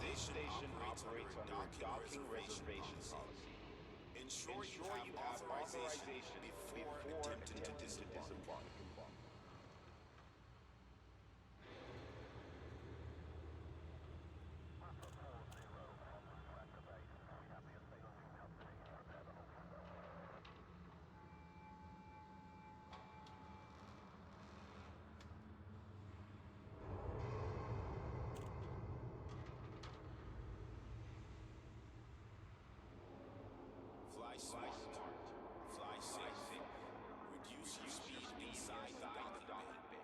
station operates under a docking reservation policy. Ensure you have authorization before attempting to disembark. Fly smart. Fly safe. Reduce your speed inside the docking bay.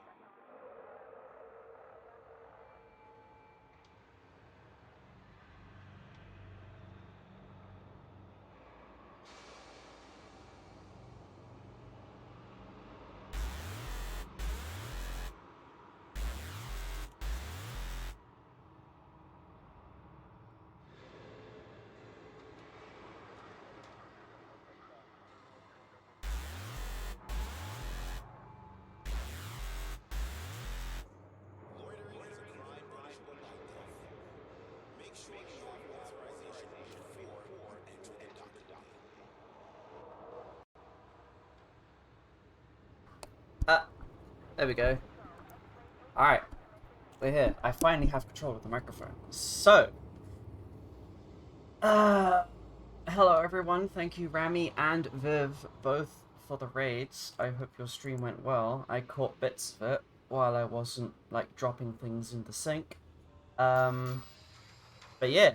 Loitering is a crime punishable by death. Make sure you have authorization before entering the docking bay. There we go. Alright. We're here. I finally have control of the microphone. So. Hello everyone. Thank you Rami and Viv both for the raids. I hope your stream went well. I caught bits of it while I wasn't like dropping things in the sink. But yeah.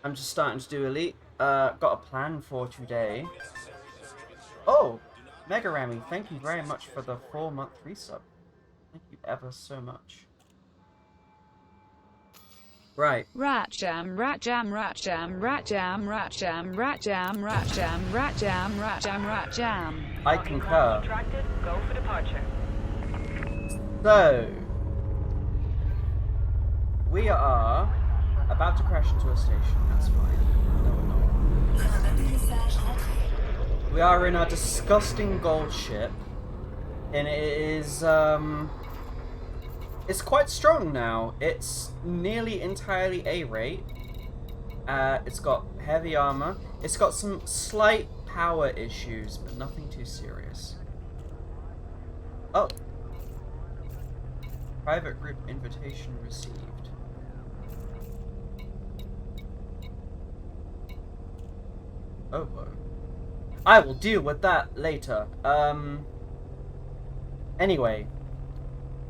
I'm just starting to do Elite. Got a plan for today. Oh! Mega Rami, thank you very much for the 4-month resub. Thank you ever so much. Right. Rat jam, rat jam, rat jam, rat jam, rat jam, rat jam, rat jam, rat jam, rat jam, rat jam. I concur. Contracted, go for departure. So, we are about to crash into a station. That's fine. No, we're not. We are in a disgusting gold ship, and it is it's quite strong now. It's nearly entirely A rate. It's got heavy armor. It's got some slight power issues, but nothing too serious. Oh. Private group invitation received. Oh, whoa. I will deal with that later. Anyway,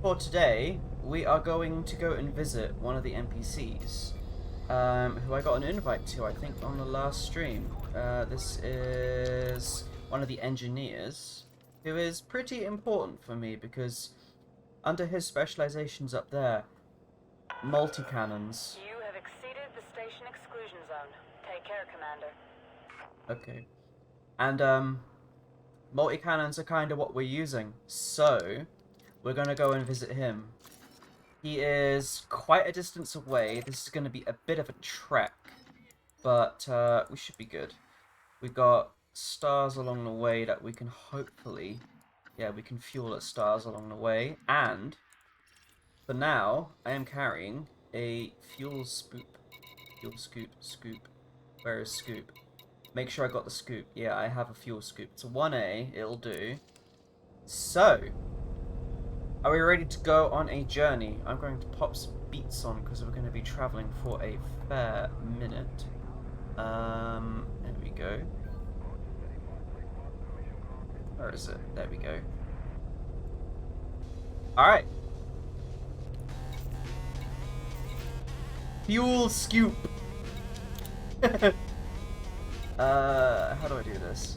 for today, we are going to go and visit one of the NPCs, who I got an invite to, I think, on the last stream. This is one of the engineers, who is pretty important for me, because under his specializations up there, multi-cannons. You have exceeded the station exclusion zone. Take care, Commander. Okay. And, multi-cannons are kind of what we're using, so we're going to go and visit him. He is quite a distance away. This is going to be a bit of a trek, but we should be good. We've got stars along the way that we can hopefully... Yeah, we can fuel at stars along the way, and for now, I am carrying a fuel scoop. Fuel scoop. Where is scoop? Make sure I got the scoop. Yeah, I have a fuel scoop. It's a 1A, it'll do. So, are we ready to go on a journey? I'm going to pop some beats on because we're going to be traveling for a fair minute. There we go. Where is it? There we go. Alright. Fuel scoop! How do I do this?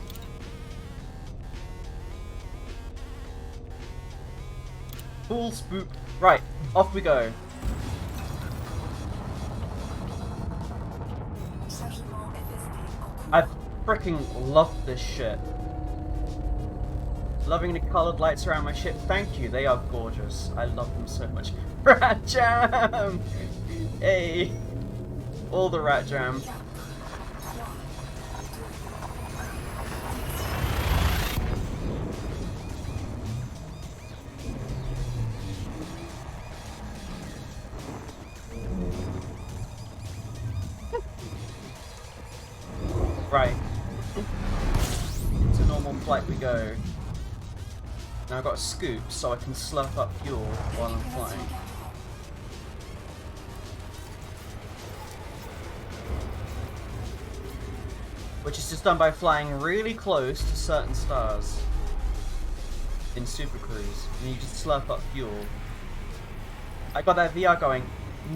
Full spook. Right, off we go. I freaking love this shit. Loving the colored lights around my ship. Thank you, they are gorgeous. I love them so much. Rat jam! Hey! All the rat jam. Right. Into normal flight we go. Now I've got a scoop so I can slurp up fuel while I'm flying. Which is just done by flying really close to certain stars in Super Cruise. And you just slurp up fuel. I got that VR going.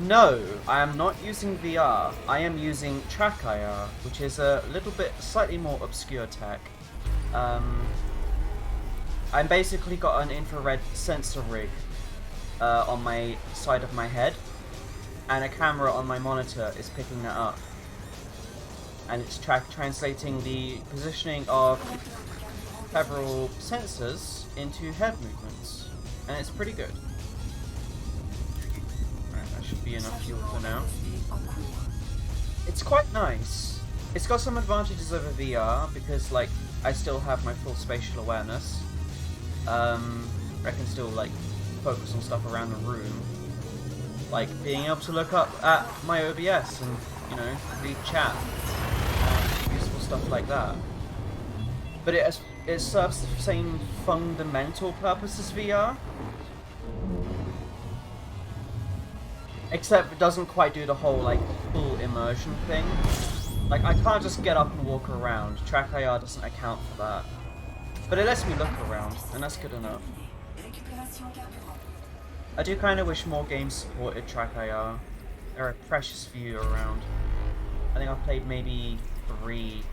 No, I am not using VR. I am using Track IR, which is a little bit slightly more obscure tech. I basically got an infrared sensor rig on my side of my head, and a camera on my monitor is picking that up. And it's translating the positioning of several sensors into head movements. And it's pretty good. Alright, that should be enough fuel for now. It's quite nice. It's got some advantages over VR because, like, I still have my full spatial awareness. I can still, like, focus on stuff around the room. Like, being able to look up at my OBS and, you know, read chat. And useful stuff like that. But it serves the same fundamental purpose as VR. Except it doesn't quite do the whole, like, full immersion thing. Like, I can't just get up and walk around. Track IR doesn't account for that. But it lets me look around, and that's good enough. I do kind of wish more games supported Track IR. There are a precious few around. I think I've played maybe 3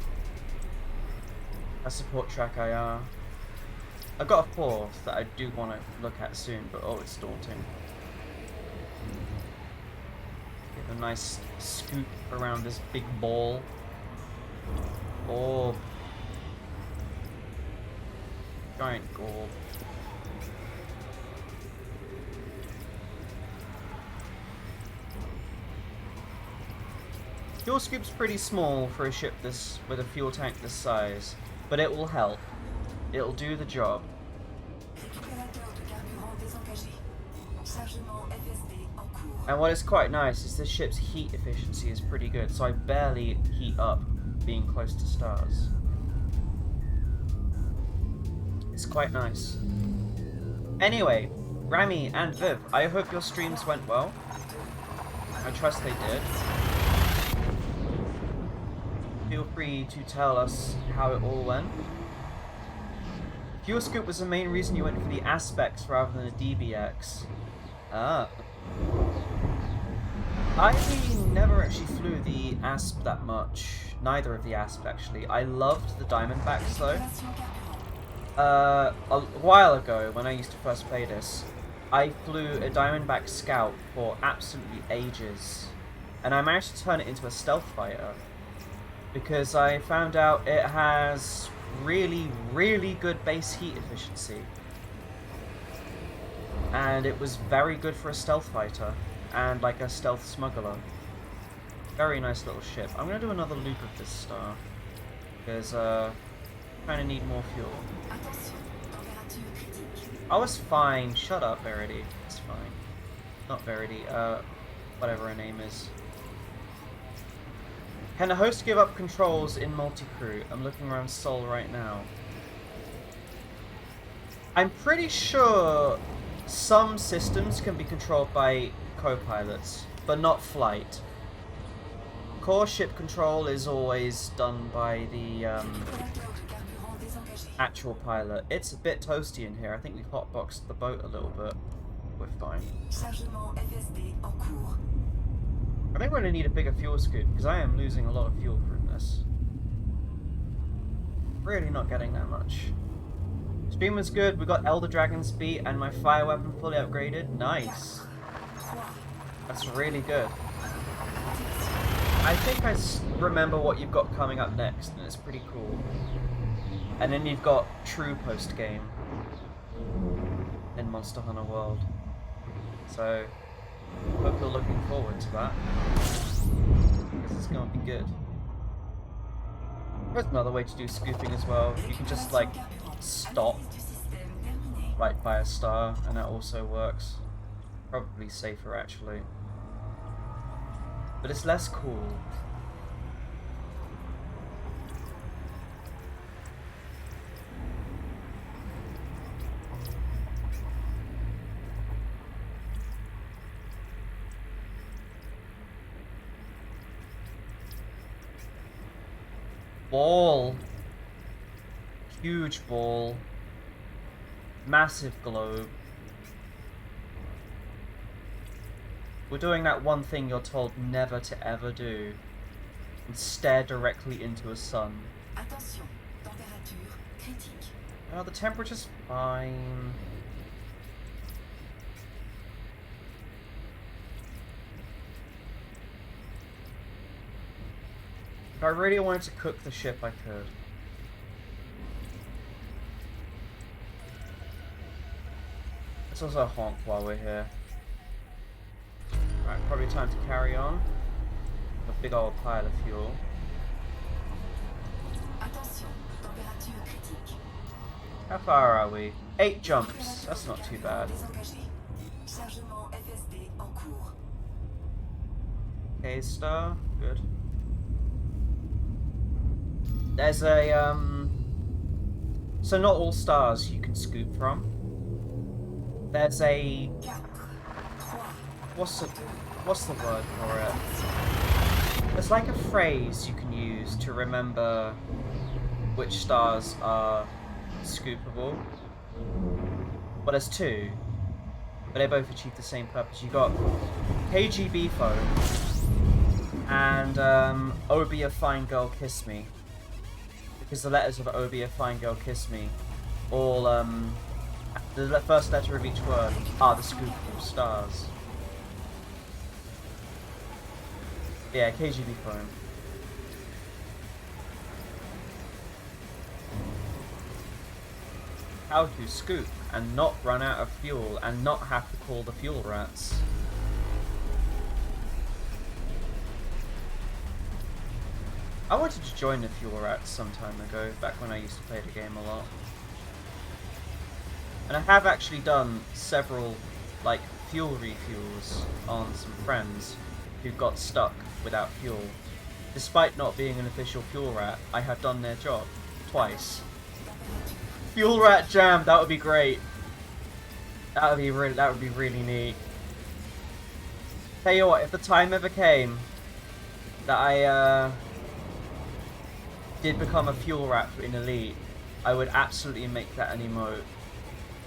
that support Track IR. I've got a 4th that I do want to look at soon, but oh, it's daunting. Get a nice scoop around this big ball. Orb. Giant gorb. Fuel scoop's pretty small for a ship this with a fuel tank this size, but it will help. It'll do the job. And what is quite nice is this ship's heat efficiency is pretty good, so I barely heat up being close to stars. It's quite nice. Anyway, Rami and Viv, I hope your streams went well. I trust they did. Feel free to tell us how it all went. Fuel scoop was the main reason you went for the aspects rather than the DBX. Ah. I never actually flew the ASP that much. Neither of the ASP actually. I loved the Diamondbacks though. A while ago, when I used to first play this, I flew a Diamondback Scout for absolutely ages. And I managed to turn it into a stealth fighter. Because I found out it has really, really good base heat efficiency. And it was very good for a stealth fighter. And like a stealth smuggler. Very nice little ship. I'm going to do another loop of this star. Because, kind of need more fuel. I was fine. Shut up, Verity. It's fine. Not Verity. Whatever her name is. Can the host give up controls in multi-crew? I'm looking around Sol right now. I'm pretty sure some systems can be controlled by co-pilots, but not flight. Core ship control is always done by the actual pilot. It's a bit toasty in here. I think we hotboxed the boat a little bit. We're fine. I think we're going to need a bigger fuel scoop, because I am losing a lot of fuel from this. Really not getting that much. Stream was good, we got Elder Dragon's beat and my fire weapon fully upgraded. Nice. That's really good. I think I remember what you've got coming up next, and it's pretty cool. And then you've got True post-game in Monster Hunter World. So, hope you're looking forward to that. Because it's going to be good. There's another way to do scooping as well. You can just, like, stop right by a star, and that also works. Probably safer, actually. But it's less cool. ball. Huge ball. Massive globe. We're doing that one thing you're told never to ever do. And stare directly into a sun. Attention, température critique. Oh, the temperature's fine. If I really wanted to cook the ship, I could. Let's also honk while we're here. Right, probably time to carry on. A big old pile of fuel. Attention, température critique. How far are we? 8 jumps. That's not too bad. Désengagé. Chargement FSD en cours. K-Star. Good. There's a, So not all stars you can scoop from. There's a... 4, 3, What's the word for it? There's like a phrase you can use to remember which stars are scoopable. Well, there's 2. But they both achieve the same purpose. You got KGB phone and Obi a Fine Girl Kiss Me. Because the letters of Obi a Fine Girl Kiss Me all the first letter of each word are the scoopable stars. Yeah, KGB phone. How to scoop and not run out of fuel and not have to call the fuel rats. I wanted to join the fuel rats some time ago, back when I used to play the game a lot. And I have actually done several, like, fuel refuels on some friends who got stuck without fuel. Despite not being an official fuel rat, I have done their job twice. Fuel rat jam, that would be great. That would be really neat. Tell you what, if the time ever came that I did become a fuel rat in Elite, I would absolutely make that an emote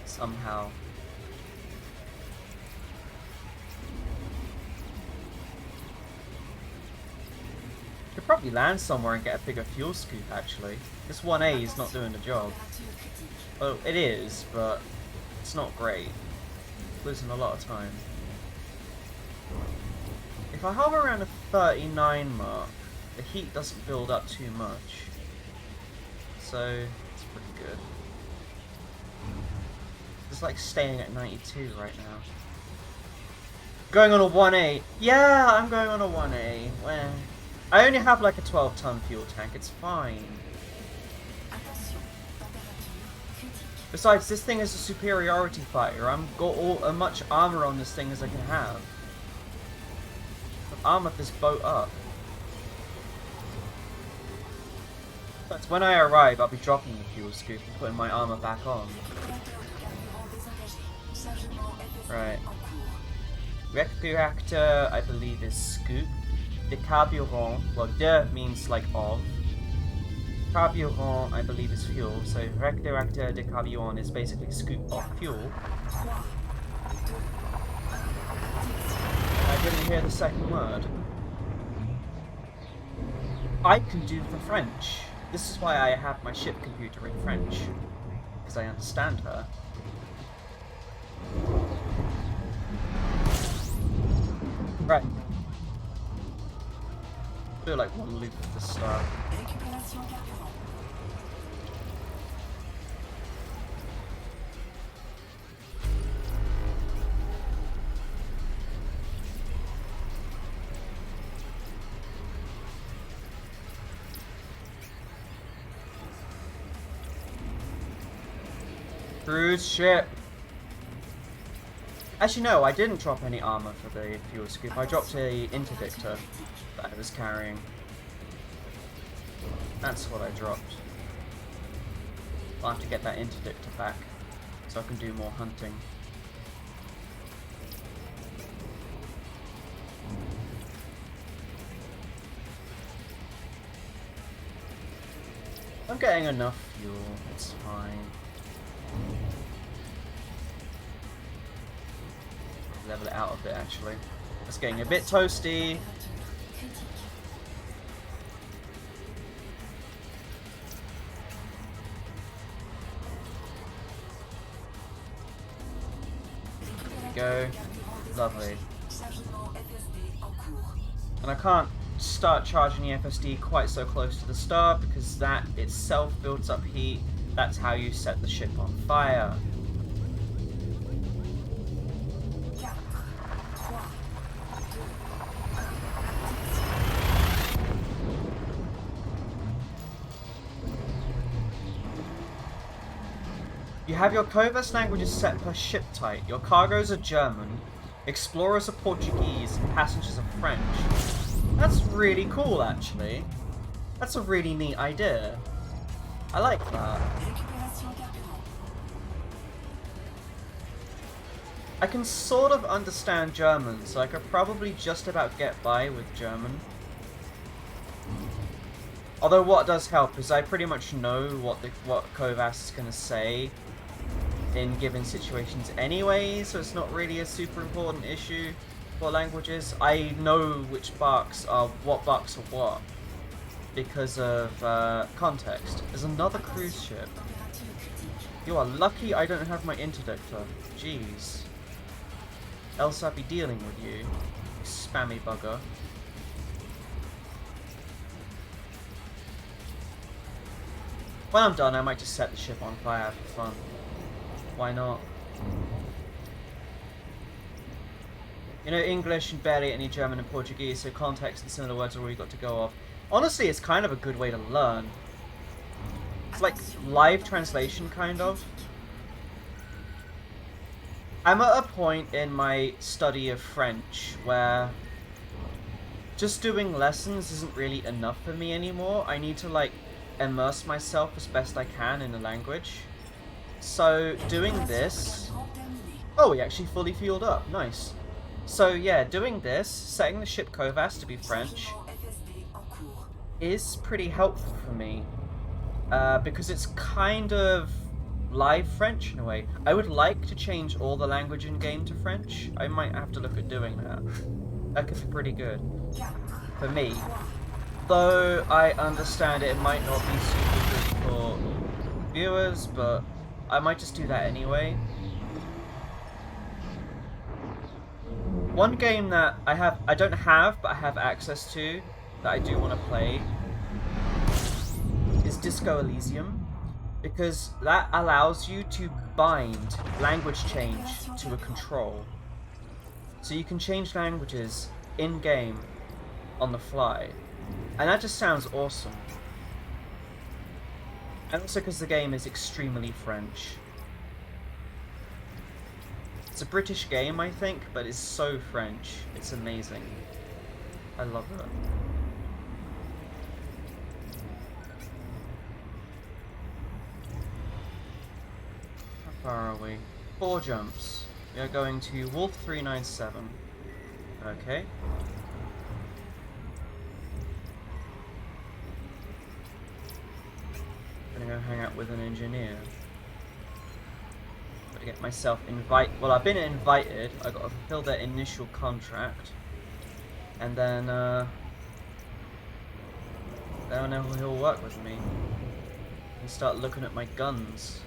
somehow. Could probably land somewhere and get a bigger fuel scoop actually. This 1A is not doing the job. Well, it is, but it's not great. Losing a lot of time. If I hover around the 39 mark, the heat doesn't build up too much. So, it's pretty good. It's like staying at 92 right now. Going on a 1A. Yeah, I'm going on a 1A. Well, I only have like a 12-ton fuel tank. It's fine. Besides, this thing is a superiority fighter. I've got as much armor on this thing as I can have. I've armored this boat up. But when I arrive, I'll be dropping the fuel scoop and putting my armor back on. Right. Reactor, I believe, is scoop. The carburant, well, de means like of. Carburant, I believe, is fuel. So reactor de carburant is basically scoop of fuel. And I didn't hear the second word. I can do the French. This is why I have my ship computer in French. Because I understand her. Right. Do like one loop at the start. Cruise ship. Actually, no, I didn't drop any armor for the fuel scoop. I dropped a interdictor that I was carrying. That's what I dropped. I'll have to get that interdictor back so I can do more hunting. I'm getting enough fuel, it's fine. Level it out a bit actually. It's getting a bit toasty. There we go. Lovely. And I can't start charging the FSD quite so close to the star because that itself builds up heat. That's how you set the ship on fire. You have your Covas languages set per ship type. Your cargoes are German, explorers are Portuguese, and passengers are French. That's really cool, actually. That's a really neat idea. I like that. I can sort of understand German, so I could probably just about get by with German. Although what does help is I pretty much know what Kovas is going to say in given situations anyway, so it's not really a super important issue for languages. I know which barks are what because of context. There's another cruise ship. You are lucky I don't have my interdictor. Jeez. Else I'd be dealing with you, you spammy bugger. When I'm done, I might just set the ship on fire for fun. Why not? You know English and barely any German and Portuguese, so context and similar words are all you got to go off. Honestly, it's kind of a good way to learn. It's like live translation, kind of. I'm at a point in my study of French where just doing lessons isn't really enough for me anymore. I need to like immerse myself as best I can in the language. So doing this... Oh, we actually fully fueled up. Nice. So yeah, doing this, setting the ship Kovas to be French, is pretty helpful for me. Because it's kind of live French in a way. I would like to change all the language in game to French. I might have to look at doing that. That could be pretty good. For me. Though I understand it might not be super good for viewers, but I might just do that anyway. One game that I don't have, but I have access to, that I do want to play, is Disco Elysium, because that allows you to bind language change to a control. So you can change languages in-game on the fly. And that just sounds awesome. And also because the game is extremely French. It's a British game, I think, but it's so French. It's amazing. I love it. How far are we? 4 jumps. We are going to Wolf 397. Okay. Gonna go hang out with an engineer. Gotta get myself well, I've been invited. I gotta fulfill their initial contract. And then they'll know he'll work with me. And start looking at my guns.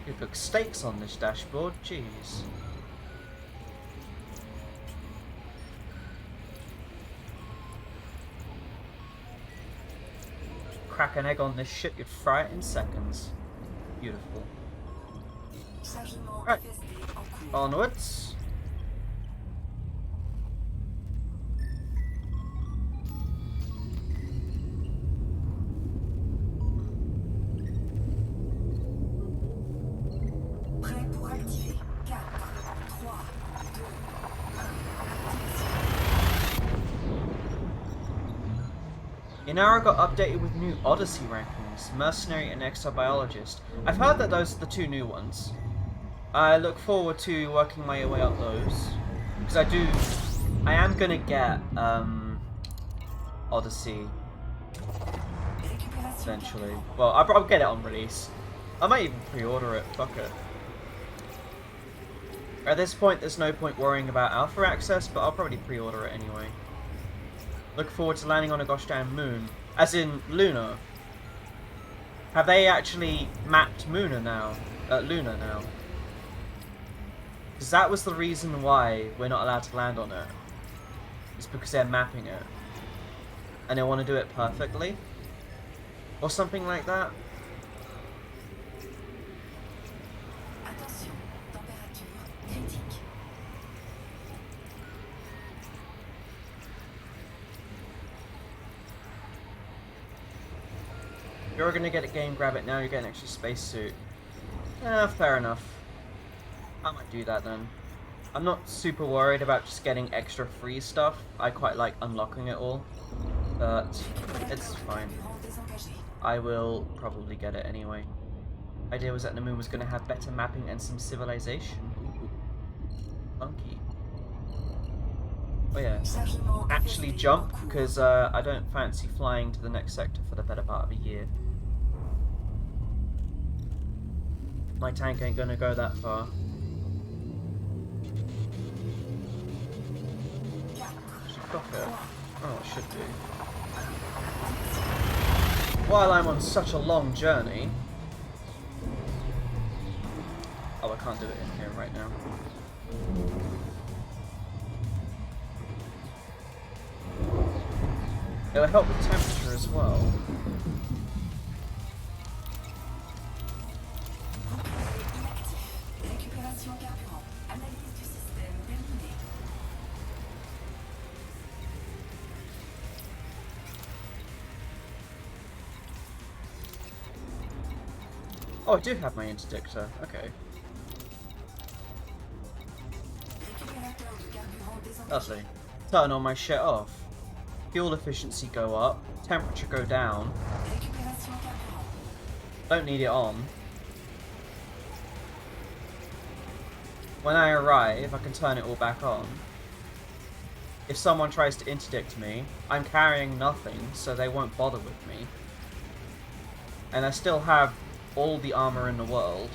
You cook steaks on this dashboard, jeez. Crack an egg on this ship, you'd fry it in seconds. Beautiful. Right. Onwards. Inara got updated with new Odyssey rankings, Mercenary and Exobiologist. I've heard that those are the 2 new ones. I look forward to working my way up those. Because I am gonna get, Odyssey Récupération eventually. carburant. Well, I'll get it on release. I might even pre-order it. Fuck it. At this point, there's no point worrying about alpha access, but I'll probably pre-order it anyway. Look forward to landing on a gosh damn moon. As in, Luna. Have they actually mapped Luna now? Because that was the reason why we're not allowed to land on it. It's because they're mapping it. And they want to do it perfectly. Or something like that. Attention, température critique. If you're gonna get a game, grab it now, you get an extra spacesuit. Fair enough. I might do that then. I'm not super worried about just getting extra free stuff. I quite like unlocking it all. But it's fine. Carburant désengagé. I will probably get it anyway. Idea was that the moon was going to have better mapping and some civilization. Ooh, funky. Oh yeah. Chargement Actually FSD jump, en cours. because I don't fancy flying to the next sector for the better part of a year. My tank ain't gonna go that far. Should dock it. Oh, it should do. While I'm on such a long journey... Oh, I can't do it in here right now. It'll help with temperature as well. Inactif. Récupération carburant. Analyse du système terminée. Oh, I do have my interdictor. Okay. Récupérateur de carburant désengagé. Lovely. Turn all my shit off. Fuel efficiency go up. Temperature go down. Récupération carburant. Don't need it on. When I arrive, I can turn it all back on. If someone tries to interdict me, I'm carrying nothing, so they won't bother with me. And I still have all the armor in the world.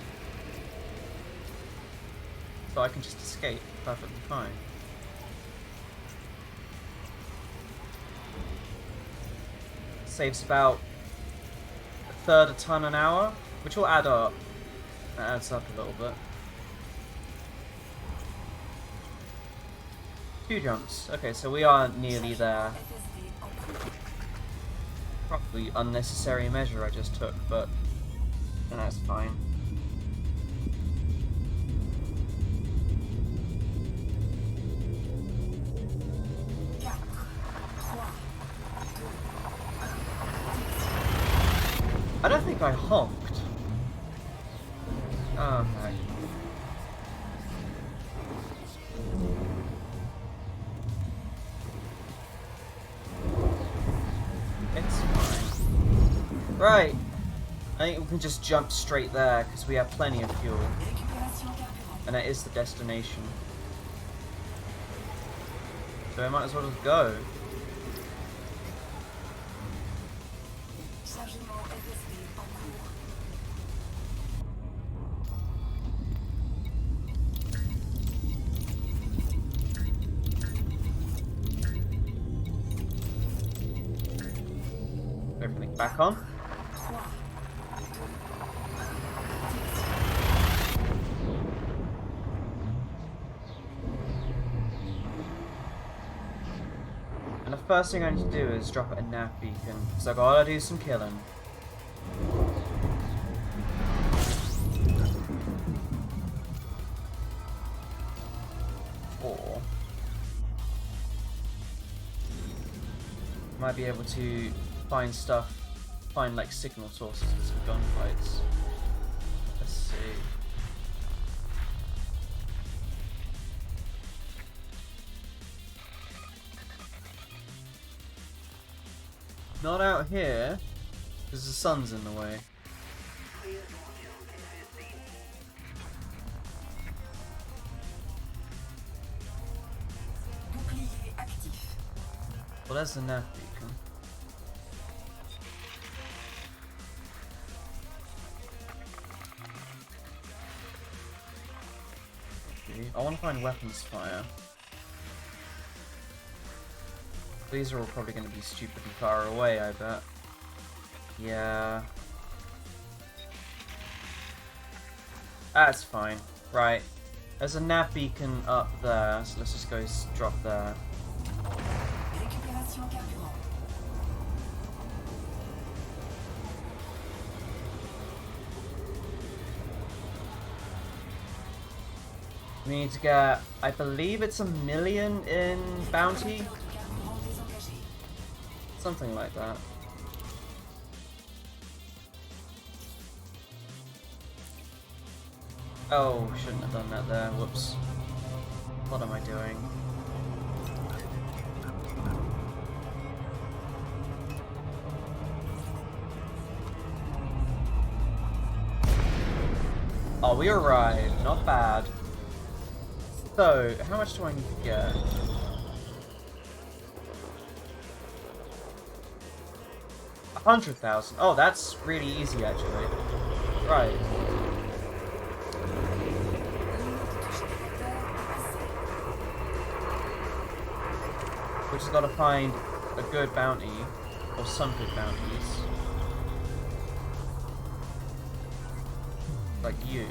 So I can just escape perfectly fine. Saves about a third a ton an hour, which will add up. That adds up a little bit. 2 jumps. Okay, so we are nearly there. FSD en cours. Probably unnecessary measure I just took, but that's fine. I don't think I honked. Oh, okay. It's fine. Right. I think we can just jump straight there because we have plenty of fuel. Récupération carburant. And that is the destination. So I might as well just go. Chargement FSD en cours. Everything back on. 3, 2, And the first thing I need to do is drop a nav beacon, because I gotta do some killing. Or might be able to find stuff, find like signal sources for some gunfights. Let's see. Not out here, because the sun's in the way. bouclier actif. Well, there's the nav beacon. I want to find weapons fire. These are all probably going to be stupidly far away, I bet. Yeah. That's fine. Right. There's a nav beacon up there, so let's just go drop there. Récupération carburant. We need to get, I believe it's 1 million in bounty? Collecteur de carburant désengagé. Something like that. Oh, shouldn't have done that there. Whoops. What am I doing? Oh, we arrived. Not bad. So, how much do I need to get? $100,000. Oh, that's really easy, actually. Right. We just gotta find a good bounty, or some good bounties. Like you.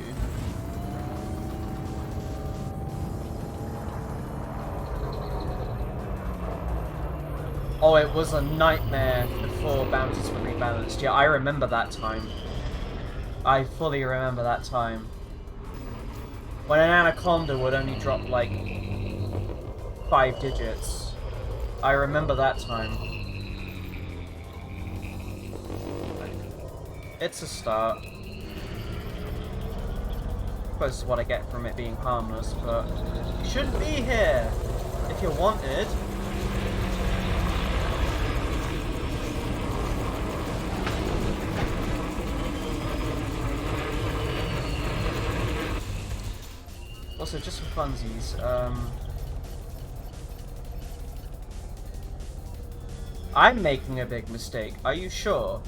Oh, it was a nightmare before bounties were rebalanced. Yeah, I remember that time. I fully remember that time. When an anaconda would only drop like 5 digits. I remember that time. It's a start. I suppose it's what I get from it being harmless, but you shouldn't be here if you're wanted. Also, just for funsies, I'm making a big mistake. Are you sure?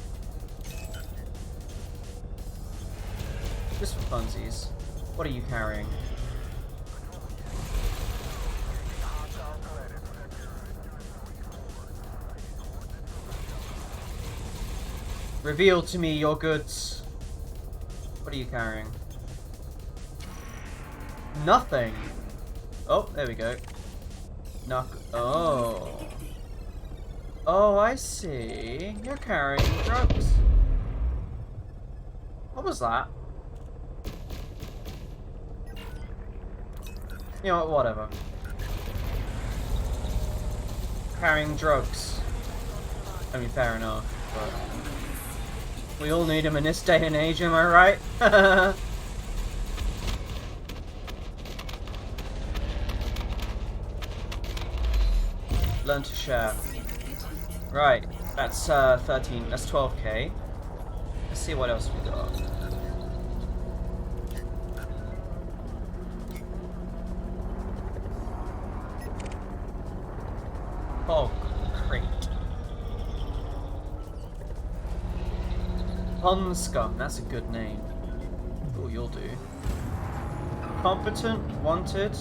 Just for funsies. What are you carrying? Reveal to me your goods. What are you carrying? Nothing. Oh, there we go. Oh. Oh, I see. You're carrying drugs. What was that? You know what, whatever. Carrying drugs. I mean, fair enough, but we all need them in this day and age, am I right? Learn to share. Right, that's 13, that's 12k. Let's see what else we got. Oh, crate. Pond Scum, that's a good name. Oh, you'll do. Competent, wanted,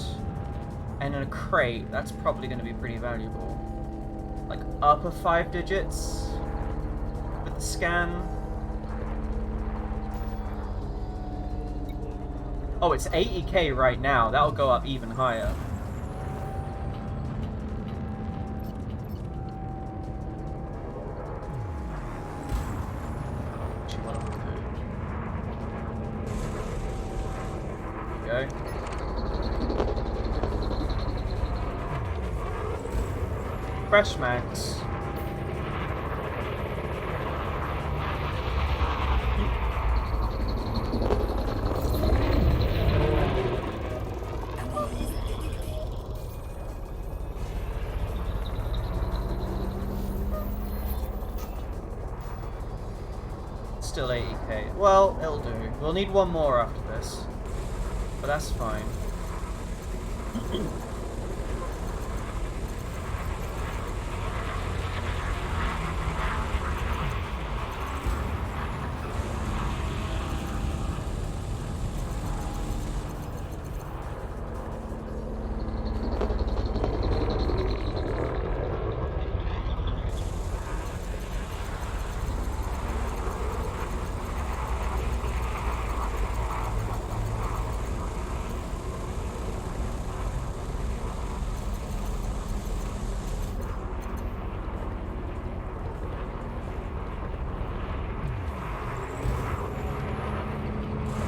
and in a crate, that's probably going to be pretty valuable. Like upper 5 digits with the scan. Oh, it's 80k right now. That'll go up even higher. There we go. Fresh mags. Still 80k. Well, it'll do. We'll need one more after this. But that's fine.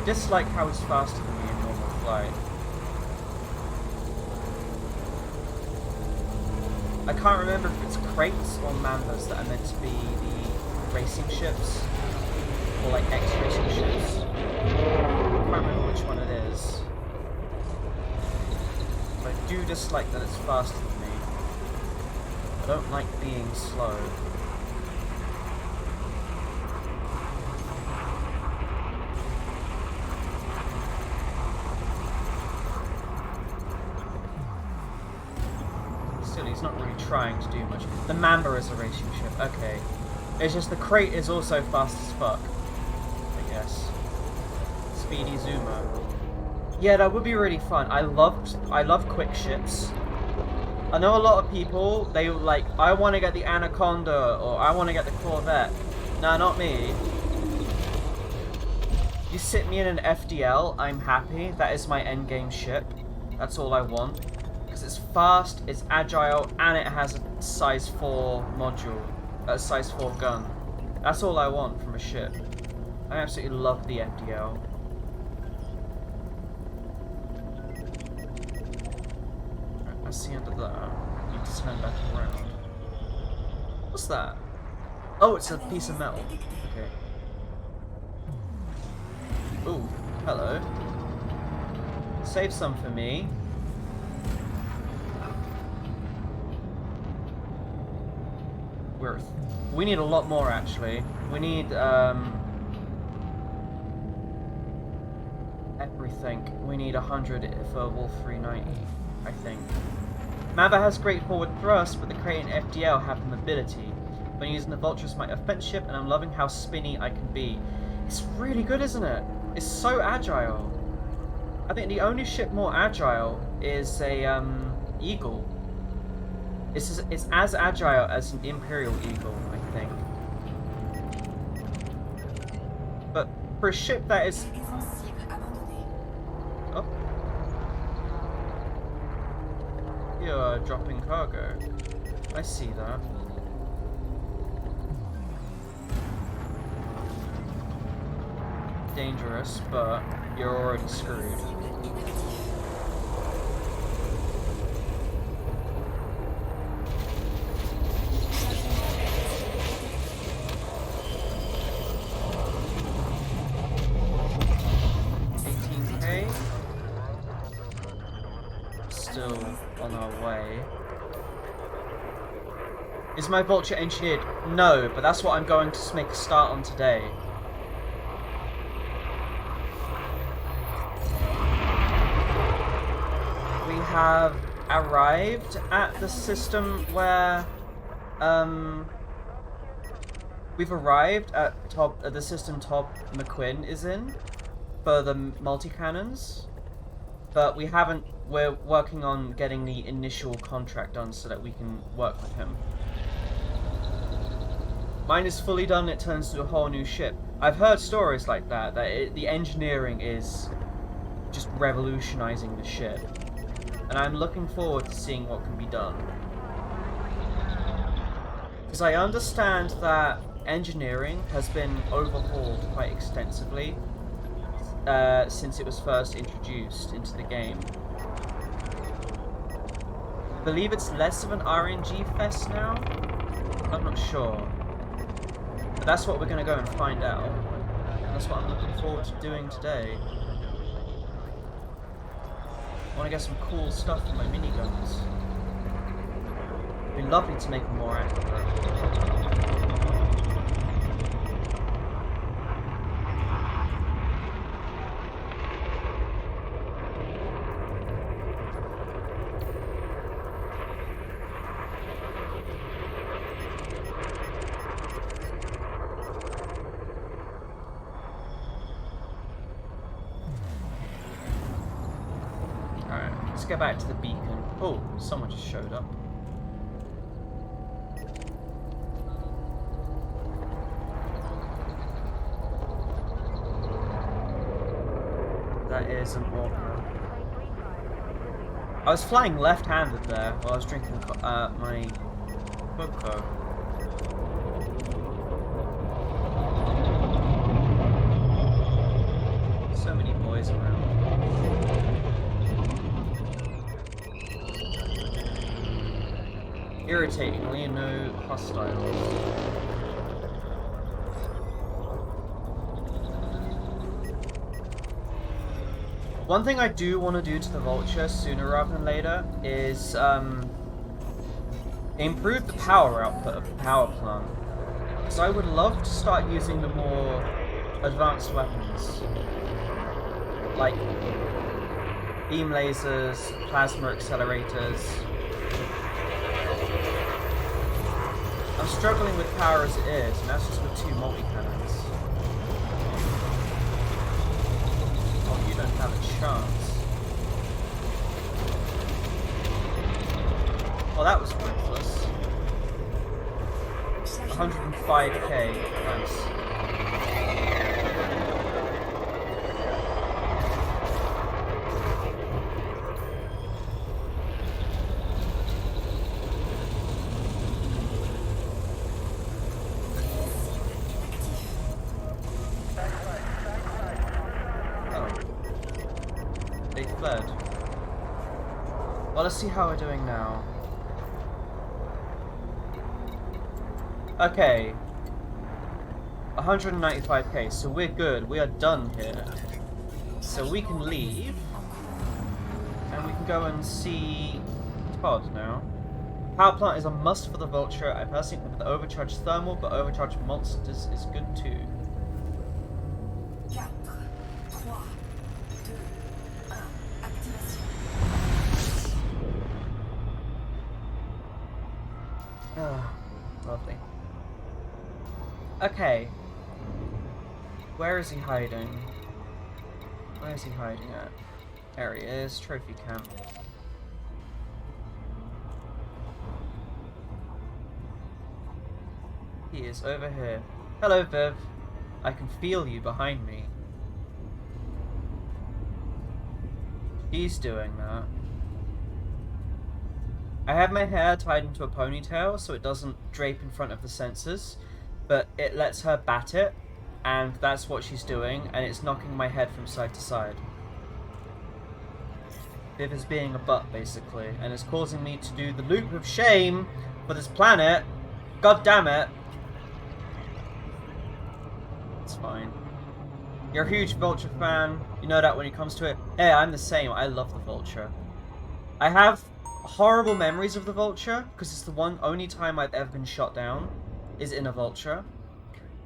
dislike how he's faster than me in normal flight. I can't remember if it's crates or mambas that are meant to be the racing ships. Or like X-racing ships. I can't remember which one it is. But I do dislike that it's faster than me. I don't like being slow. Still, he's not really trying to do much. The Mamba is a racing ship, okay. It's just the crate is also fast as fuck, I guess. Speedy Zuma. Yeah, that would be really fun. I love quick ships. I know a lot of people, they like, I want to get the Anaconda, or I want to get the Corvette. Nah, not me. You sit me in an FDL, I'm happy. That is my endgame ship. That's all I want. Because it's fast, it's agile, and it has a size 4 module. A size 4 gun. That's all I want from a ship. I absolutely love the FDL. I see under that. I need to turn back around. What's that? Oh, it's a piece of metal. Okay. Ooh, hello. Save some for me. Worth. We need a lot more, actually. We need, everything. We need 100 for Wolf 390, I think. Mamba has great forward thrust, but the crate and FDL have the mobility. When using the Vulture as my offensive, and I'm loving how spinny I can be. It's really good, isn't it? It's so agile. I think the only ship more agile is a, Eagle. It's as agile as an Imperial Eagle, I think. But for a ship that is... Oh. You're dropping cargo. I see that. Dangerous, but you're already screwed. Still on our way. Is my Vulture engineered? No, but that's what I'm going to make a start on today. We have arrived at the system where we've arrived at the system Tob McQuinn is in for the multi-cannons. But we haven't, we're working on getting the initial contract done so that we can work with him. Mine is fully done, it turns to a whole new ship. I've heard stories like that, the engineering is just revolutionizing the ship. And I'm looking forward to seeing what can be done. Because I understand that engineering has been overhauled quite extensively. Since it was first introduced into the game. I believe it's less of an RNG fest now? I'm not sure. But that's what we're going to go and find out. And that's what I'm looking forward to doing today. I want to get some cool stuff for my miniguns. It'd be lovely to make them more accurate. Let's go back to the beacon. Oh, someone just showed up. That is an orca. I was flying left-handed there while I was drinking my cocoa. So many Only no hostiles. One thing I do want to do to the Vulture sooner rather than later is improve the power output of the power plant. So I would love to start using the more advanced weapons, like beam lasers, plasma accelerators. I'm struggling with power as it is, and that's just with 2 multi-cannons. Oh, you don't have a chance. Well, that was worthless. 105k. Nice. They fled. Well, let's see how we're doing now. Okay. 195k, so we're good. We are done here. So we can leave. And we can go and see Todd now. Power plant is a must for the Vulture. I personally think the overcharged thermal, but overcharged monsters is good too. 4, 3, 2, 1, activation. Ah, lovely. Okay. Where is he hiding? Where is he hiding at? There he is, trophy camp. He is over here. Hello, Viv. I can feel you behind me. He's doing that. I have my hair tied into a ponytail so it doesn't drape in front of the sensors, but it lets her bat it, and that's what she's doing, and it's knocking my head from side to side. Viv is being a butt, basically, and it's causing me to do the loop of shame for this planet. God damn it. It's fine. You're a huge Vulture fan. You know that when it comes to it. Hey, I'm the same. I love the Vulture. I have horrible memories of the Vulture, because it's the only time I've ever been shot down is in a Vulture.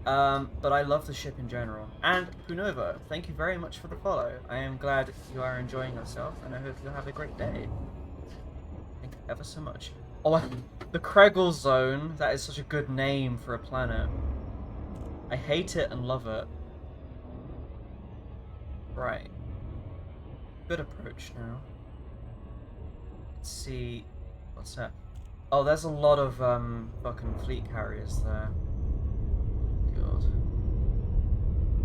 But I love the ship in general. And Punovo, thank you very much for the follow. I am glad you are enjoying yourself, and I hope you'll have a great day. Thank you ever so much. Oh, the Kregel Zone. That is such a good name for a planet. I hate it and love it. Right. Good approach now. Let's see. What's that? Oh, there's a lot of fucking fleet carriers there. God.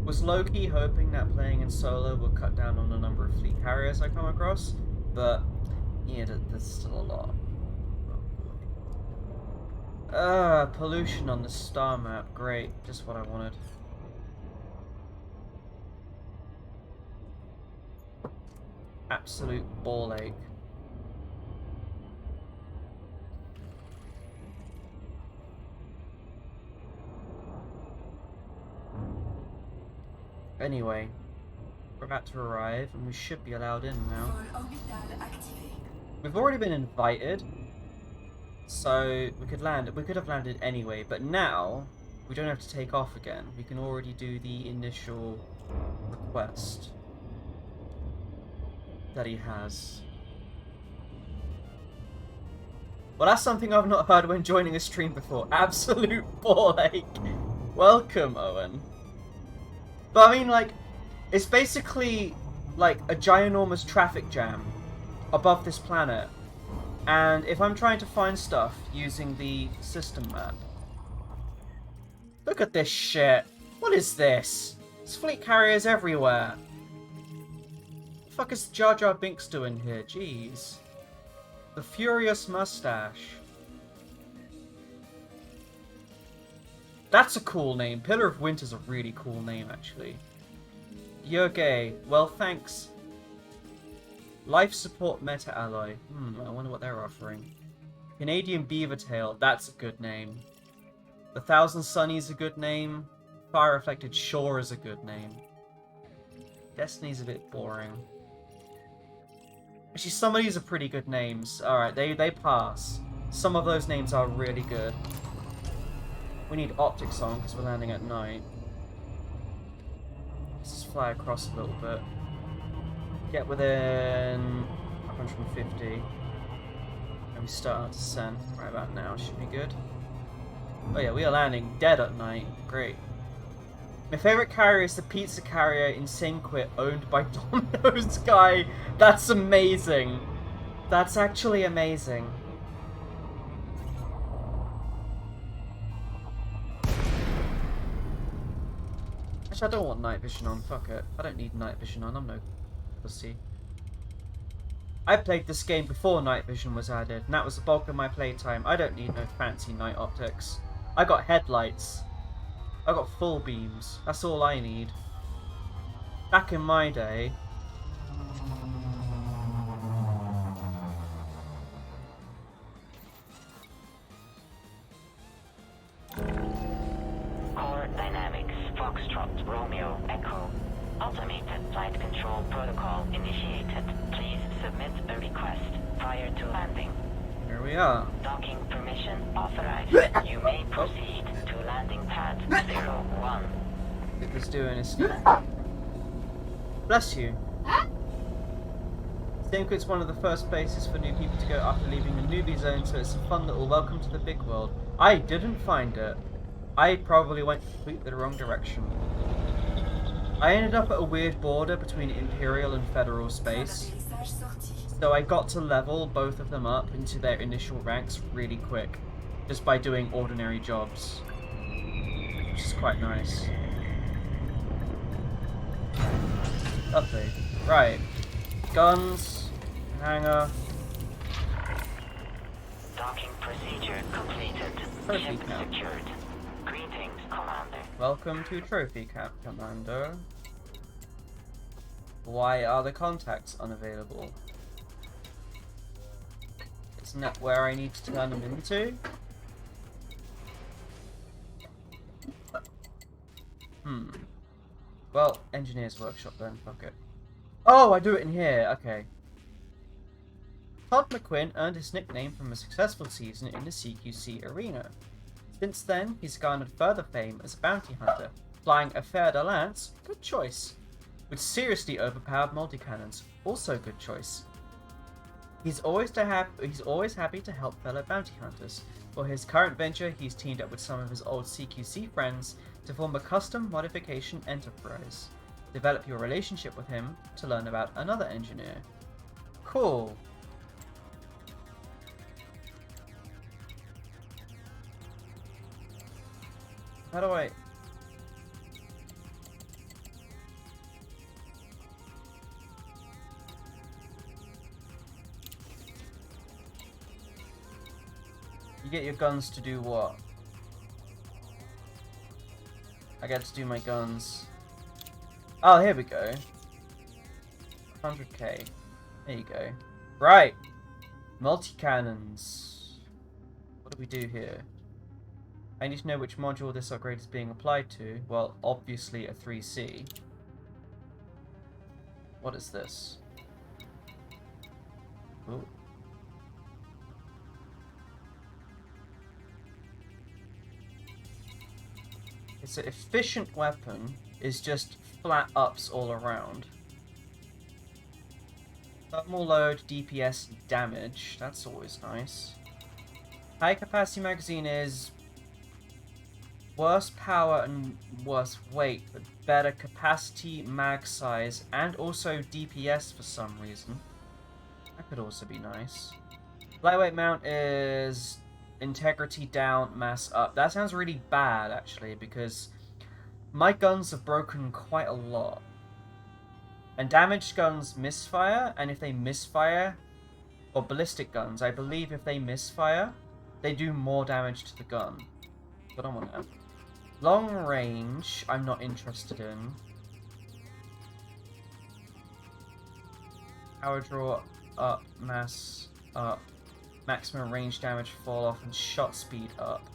Was low-key hoping that playing in solo would cut down on the number of fleet carriers I come across, but yeah, there's still a lot. Pollution on the star map. Great, just what I wanted. Absolute ball ache. Anyway, we're about to arrive, and we should be allowed in now. Vol orbital activé. We've already been invited, so we could land. We could have landed anyway, but now we don't have to take off again. We can already do the initial request that he has. Well, that's something I've not heard when joining a stream before. Absolute ball ache. Welcome, Owen. But I mean, like, it's basically like a ginormous traffic jam above this planet. And if I'm trying to find stuff using the system map... Look at this shit. What is this? There's fleet carriers everywhere. What the fuck is Jar Jar Binks doing here? Jeez. The Furious Mustache. That's a cool name. Pillar of Winter's a really cool name, actually. You're gay. Well, thanks. Life support meta alloy. I wonder what they're offering. Canadian Beavertail, that's a good name. The Thousand Sunny's a good name. Fire Reflected Shore is a good name. Destiny's a bit boring. Actually, some of these are pretty good names. Alright, they pass. Some of those names are really good. We need optics on because we're landing at night. Let's just fly across a little bit. Get within 150. And we start our descent right about now. Should be good. Oh yeah, we are landing dead at night. Great. My favorite carrier is the pizza carrier in Saint-Quit owned by Domino's guy. That's amazing. That's actually amazing. Actually, I don't want night vision on. Fuck it. I don't need night vision on. I'm no pussy. I played this game before night vision was added, and that was the bulk of my playtime. I don't need no fancy night optics. I got headlights. I got full beams. That's all I need. Back in my day... Core Dynamics, Foxtrot, Romeo, Echo. Automated flight control protocol initiated. Please submit a request prior to landing. Here we are. Docking permission authorized. You may proceed to landing pad 01. What was doing is... Bless you. Saint-Quit's one of the first places for new people to go after leaving the newbie zone, so it's a fun little welcome to the big world. I didn't find it. I probably went completely the wrong direction. I ended up at a weird border between Imperial and Federal space, so I got to level both of them up into their initial ranks really quick, just by doing ordinary jobs, which is quite nice. Lovely. Right. Guns, hangar. Docking procedure completed. Trophy Ship camp. secured. Greetings, Commander. Welcome to Trophy Camp, Commander. Why are the contacts unavailable? Isn't that where I need to turn them into? Well, Engineer's Workshop then, fuck it. Oh, I do it in here, okay. Todd McQuinn earned his nickname from a successful season in the CQC arena. Since then, he's garnered further fame as a bounty hunter, flying a fer de lance, good choice. With seriously overpowered multi-cannons, also good choice. He's always happy to help fellow bounty hunters. For his current venture, he's teamed up with some of his old CQC friends to form a custom modification enterprise. Develop your relationship with him to learn about another engineer. Cool. How do I... You get your guns to do what? I get to do my guns. Oh, here we go. 100k. There you go. Right. Multi-cannons. What do we do here? I need to know which module this upgrade is being applied to. Well, obviously a 3C. What is this? Ooh. It's an efficient weapon, is just flat ups all around. Thermal load, DPS, damage, that's always nice. High capacity magazine is worse power and worse weight, but better capacity, mag size, and also DPS for some reason. That could also be nice. Lightweight mount is integrity down, mass up. That sounds really bad, actually, because my guns have broken quite a lot. And damaged guns misfire, and if they misfire, or ballistic guns, I believe if they misfire, they do more damage to the gun. But I want that. Long range, I'm not interested in. Power draw up, mass up. Maximum range damage fall off and shot speed up.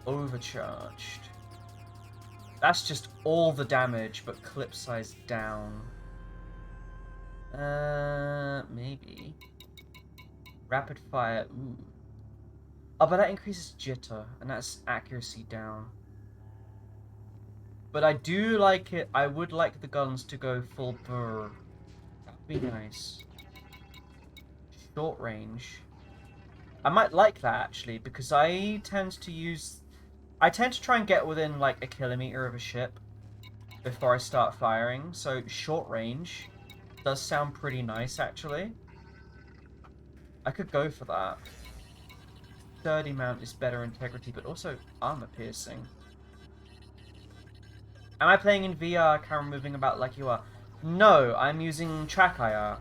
Overcharged. That's just all the damage, but clip size down. Maybe. Rapid fire. Ooh. Oh, but that increases jitter, and that's accuracy down. But I do like it. I would like the guns to go full burr. That'd be nice. Short range. I might like that actually, because I tend to try and get within like a kilometer of a ship before I start firing. So short range does sound pretty nice actually. I could go for that. 30 mount is better integrity, but also armor piercing. Am I playing in VR, camera moving about like you are? No, I'm using track IR.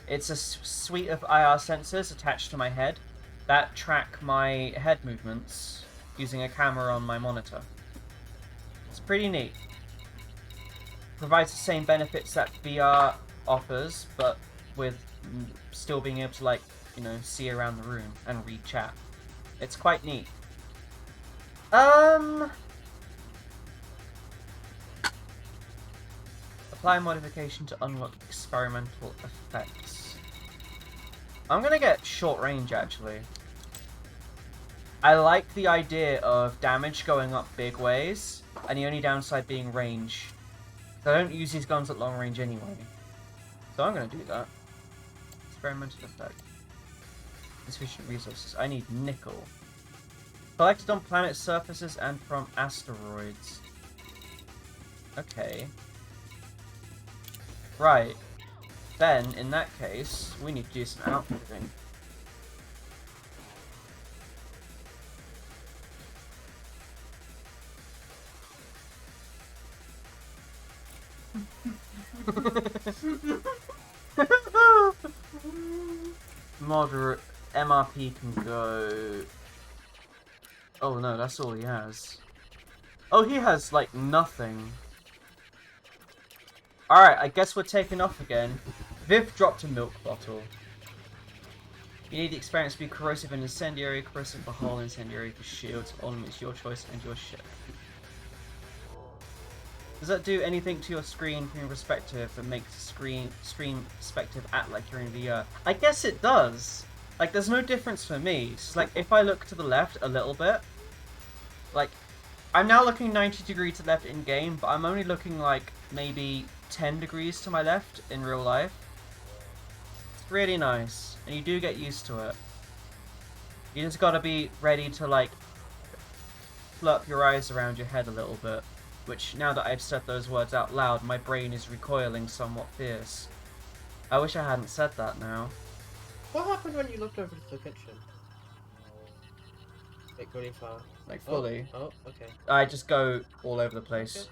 It's a suite of IR sensors attached to my head that track my head movements using a camera on my monitor. It's pretty neat. Provides the same benefits that VR offers, but with still being able to, like, you know, see around the room and read chat. It's quite neat. Apply modification to unlock experimental effects. I'm gonna get short range, actually. I like the idea of damage going up big ways, and the only downside being range. I don't use these guns at long range anyway. So I'm gonna do that. Experimental effect. Insufficient resources. I need nickel. Collected on planet surfaces and from asteroids. Okay. Right. Then, in that case, we need to do some outfitting. Moderate MRP can go. Oh no, that's all he has. Oh, he has like nothing. Alright, I guess we're taking off again. Viv dropped a milk bottle. You need the experience to be corrosive and incendiary, corrosive for hull, incendiary for shields. It's your choice and your ship. Does that do anything to your screen from your perspective that makes the screen perspective act like you're in VR? I guess it does. Like, there's no difference for me. It's like, if I look to the left a little bit, like, I'm now looking 90 degrees to the left in game, but I'm only looking like maybe 10 degrees to my left in real life. It's really nice, and you do get used to it. You just gotta be ready to, like, flip your eyes around your head a little bit. Which, now that I've said those words out loud, my brain is recoiling somewhat fierce. I wish I hadn't said that now. What happened when you looked over to the kitchen? Like really far? Like fully. Oh, okay. I just go all over the place.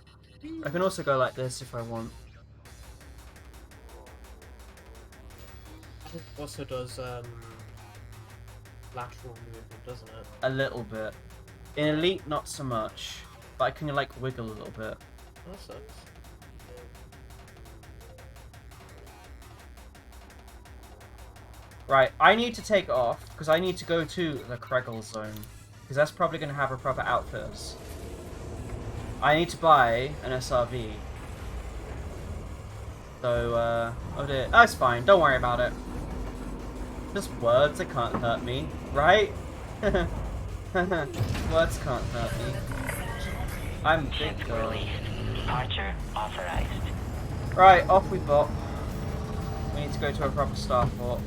Okay. I can also go like this if I want. It also does lateral movement, doesn't it? A little bit. In Elite, not so much. But I can, like, wiggle a little bit. That sucks. Right, I need to take off, because I need to go to the Kregel zone. Because that's probably going to have a proper outfit. I need to buy an SRV. So, oh dear. Oh, it's fine, don't worry about it. Just words, it can't hurt me, right? Words can't hurt me. I'm big girl. Departure authorized. Right, off we bop. We need to go to a proper starport.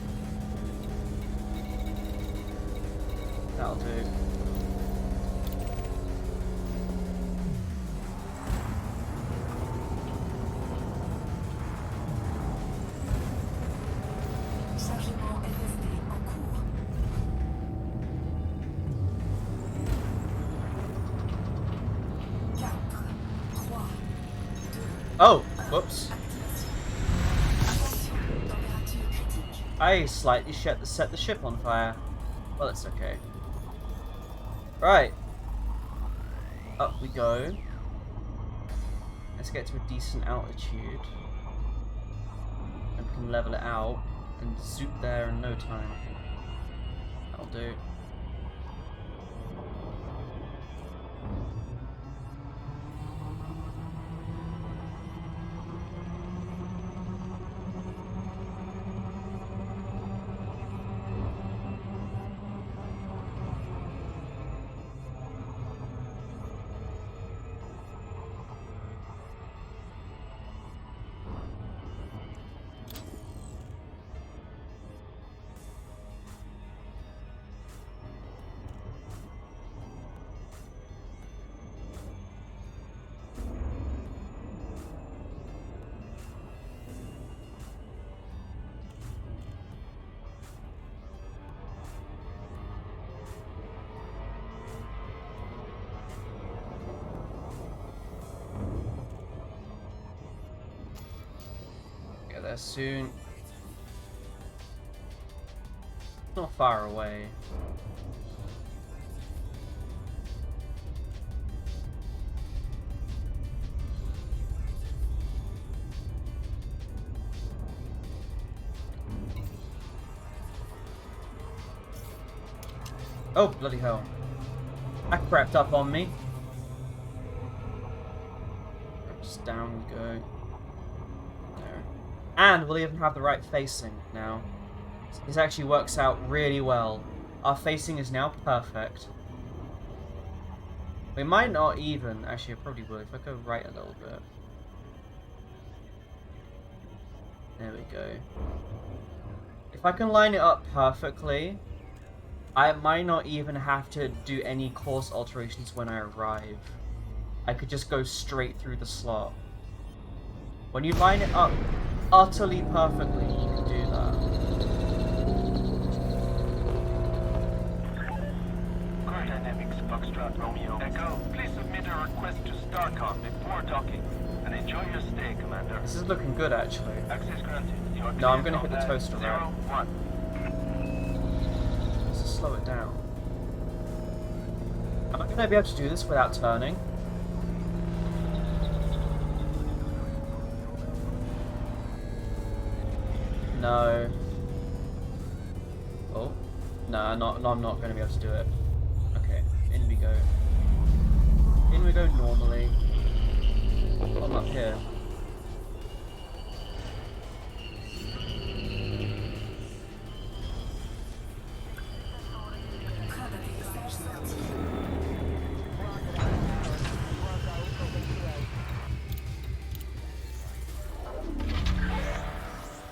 That'll do. Chargement FSD en cours. Oh, whoops. I slightly set the ship on fire. Well, that's okay. Right. Up we go. Let's get to a decent altitude. can level it out and zoop there in no time. That'll do. Get there soon. Not far away. Oh, bloody hell. That crept up on me. Just down we go. There. And we'll even have the right facing now. This actually works out really well. Our facing is now perfect. We might not even... Actually, I probably will if I go right a little bit. There we go. If I can line it up perfectly, I might not even have to do any course alterations when I arrive. I could just go straight through the slot. When you line it up utterly perfectly, you can do that. Core Dynamics, Foxtrot, Romeo, Echo. Please submit a request to StarCom before docking. And enjoy your stay, Commander. This is looking good, actually. Access granted. You are No, I'm cleared gonna hit the on toaster right. 01. Let's just slow it down. Am I gonna be able to do this without turning? No. Oh. No, I'm not going to be able to do it. Okay, in we go. In we go normally. I'm up here.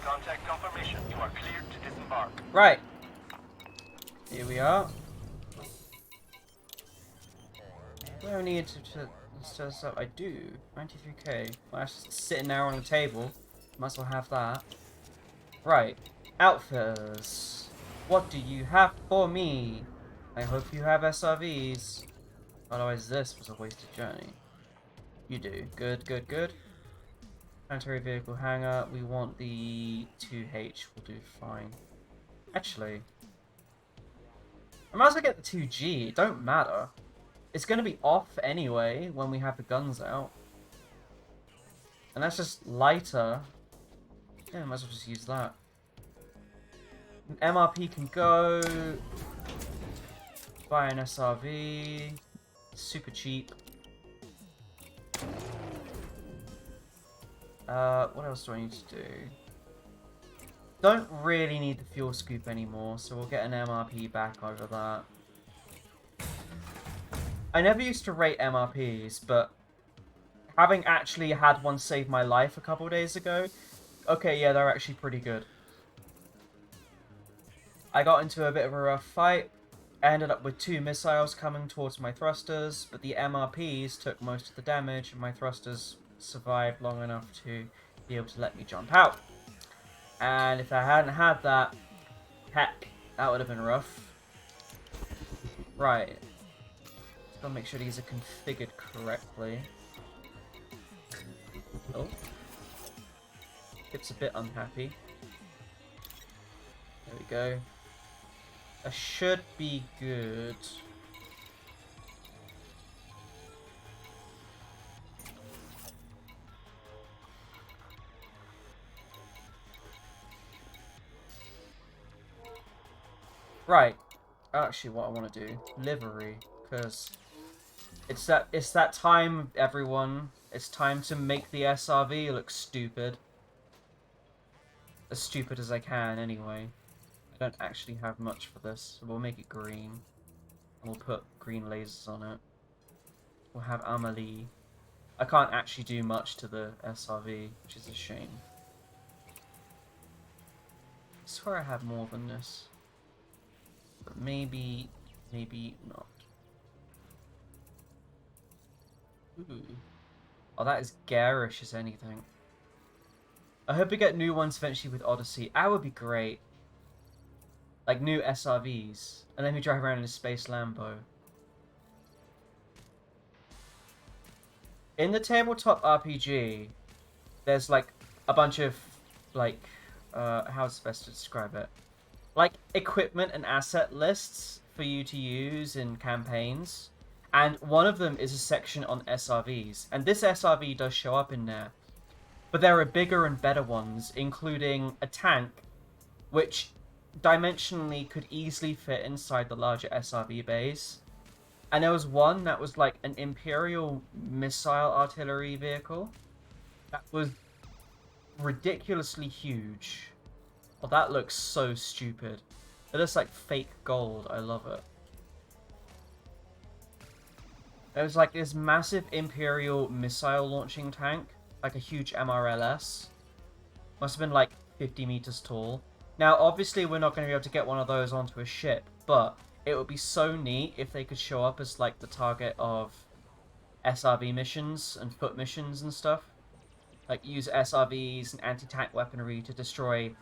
Contact confirmation. You are cleared to disembark. Right. Here we are. Do I need to set this up? I do. 93k. Well, that's just sitting there on the table. Might as well have that. Right. Outfitters. What do you have for me? I hope you have SRVs. Otherwise this was a wasted journey. You do. Good, good, good. Planetary vehicle hangar. We want the 2H. We'll do fine. Actually, I might as well get the 2G. It don't matter. It's going to be off anyway when we have the guns out. And that's just lighter. Yeah, might as well just use that. An MRP can go. Buy an SRV. Super cheap. What else do I need to do? Don't really need the fuel scoop anymore, so we'll get an MRP back over that. I never used to rate MRPs, but having actually had one save my life a couple days ago, okay, yeah, they're actually pretty good. I got into a bit of a rough fight. I ended up with 2 missiles coming towards my thrusters, but the MRPs took most of the damage, and my thrusters survived long enough to be able to let me jump out. And if I hadn't had that, heck, that would have been rough. Right. Just gotta make sure these are configured correctly. Oh. It's a bit unhappy. There we go. That should be good. Right. Actually, what I want to do, livery, because it's that time, everyone. It's time to make the SRV look stupid. As stupid as I can, anyway. I don't actually have much for this, so we'll make it green. And we'll put green lasers on it. We'll have Amelie. I can't actually do much to the SRV, which is a shame. I swear I have more than this. But maybe not. Ooh. Oh, that is garish as anything. I hope we get new ones eventually with Odyssey. That would be great. Like new SRVs. And then we drive around in a space Lambo. In the tabletop RPG, there's like a bunch of like how's best to describe it? Like equipment and asset lists for you to use in campaigns. And one of them is a section on SRVs. And this SRV does show up in there. But there are bigger and better ones, including a tank, which dimensionally could easily fit inside the larger SRV bays. And there was one that was like an Imperial missile artillery vehicle. That was ridiculously huge. Oh, that looks so stupid. It looks like fake gold. I love it. There was like this massive Imperial missile launching tank. Like a huge MRLS. Must have been like 50 meters tall. Now, obviously, we're not going to be able to get one of those onto a ship, but it would be so neat if they could show up as like the target of SRV missions and foot missions and stuff. Like use SRVs and anti-tank weaponry to destroy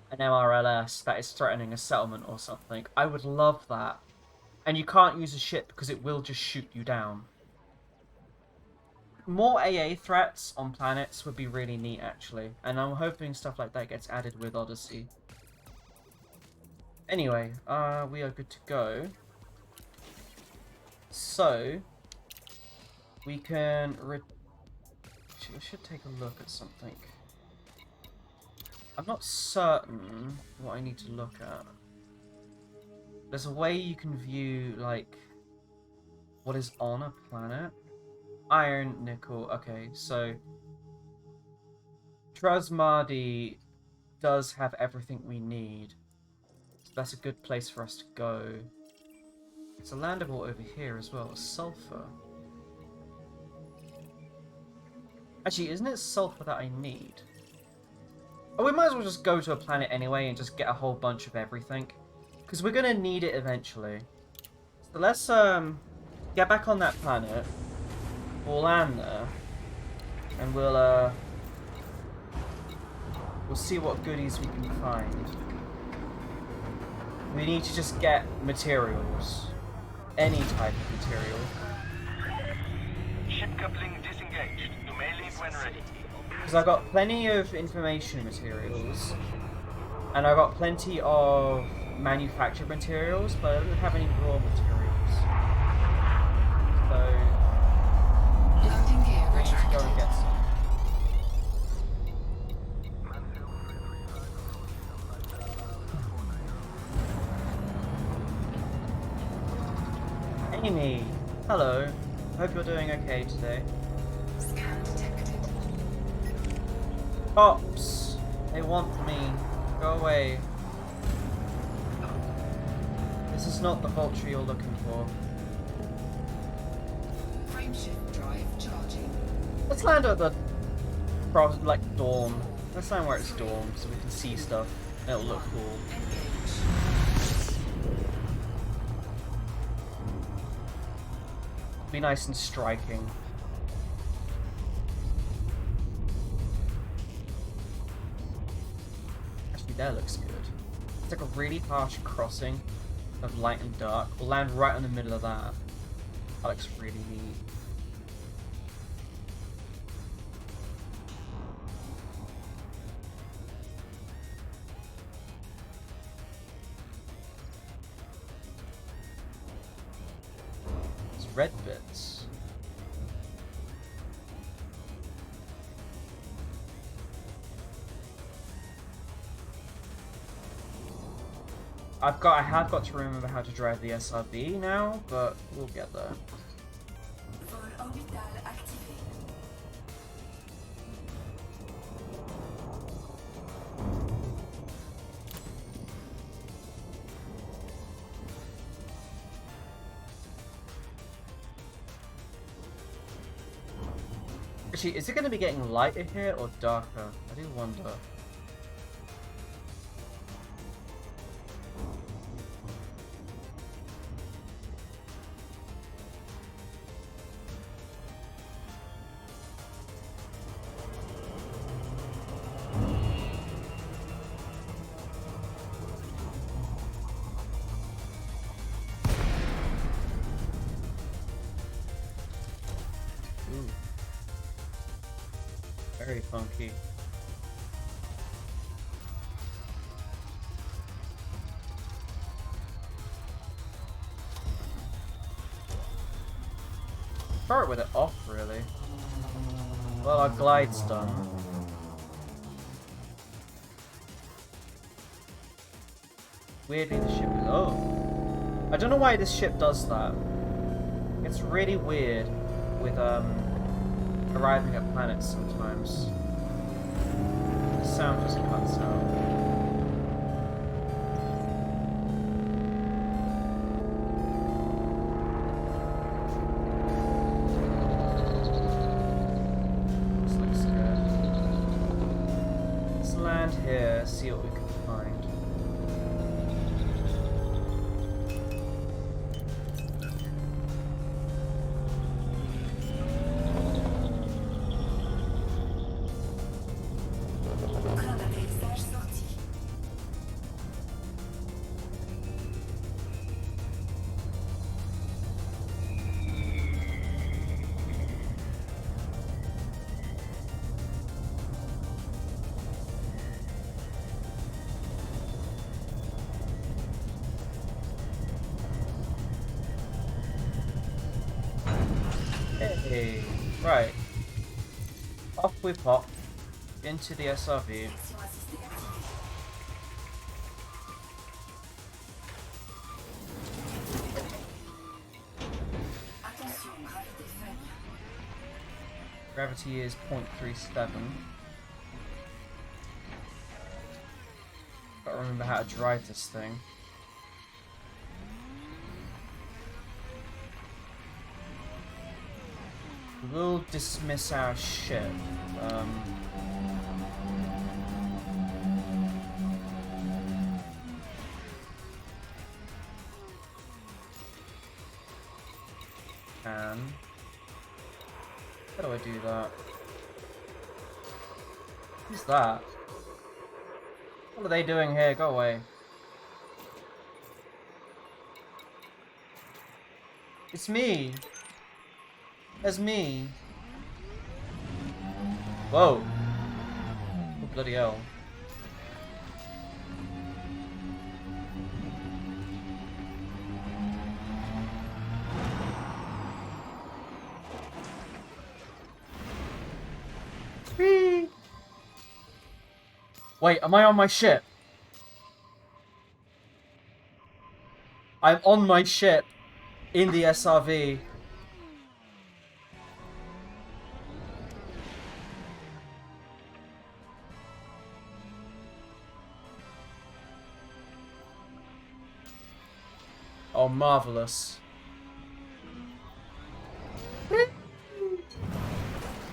an MRLS that is threatening a settlement or something. I would love that. And you can't use a ship because it will just shoot you down. More AA threats on planets would be really neat, actually. And I'm hoping stuff like that gets added with Odyssey. Anyway, we are good to go. So, we can... I should take a look at something. I'm not certain what I need to look at. There's a way you can view, like, what is on a planet. Iron, nickel, okay, so Trasmadi does have everything we need. So that's a good place for us to go. There's a landable over here as well, sulfur. Actually, isn't it sulfur that I need? Oh, we might as well just go to a planet anyway and just get a whole bunch of everything. Because we're going to need it eventually. So let's get back on that planet. We'll land there, and we'll see what goodies we can find. We need to just get materials. Any type of material. Ship coupling disengaged. You may leave when ready. Because I've got plenty of information materials, and I've got plenty of manufactured materials, but I don't have any raw materials. So... Landing gear we need to go and get some. Amy, hello. Hope you're doing okay today. Scan detected. Cops! They want me. Go away. This is not the vulture you're looking for. Frameshift drive charging. Let's land at the like dawn. Let's land where it's dawn so we can see stuff. It'll look cool. Be nice and striking. Actually, that looks good. It's like a really harsh crossing of light and dark. We'll land right in the middle of that. That looks really neat. It's red bits. I have got to remember how to drive the SRV now, but we'll get there. Vol orbital activé. Actually, is it going to be getting lighter here or darker? I do wonder. Ooh. Very funky. Start with it off, really. Well, our glide's done. Weirdly, the ship is... Oh! I don't know why this ship does that. It's really weird with, arriving at planets sometimes. The sound just cuts out. This looks good. Let's land here, see what we can find. Train d'atterrissage sorti. Hey, right. Off we pop into the SRV. Action assistée activée. Attention, gravité faible. Gravity is 0.37. Gotta remember how to drive this thing. We will dismiss our ship. And how do I do that? Who's that? What are they doing here? Go away. It's me. It's me. Whoa. Oh, bloody hell. Whee! Wait, am I on my ship? I'm on my ship in the SRV. Oh, marvelous.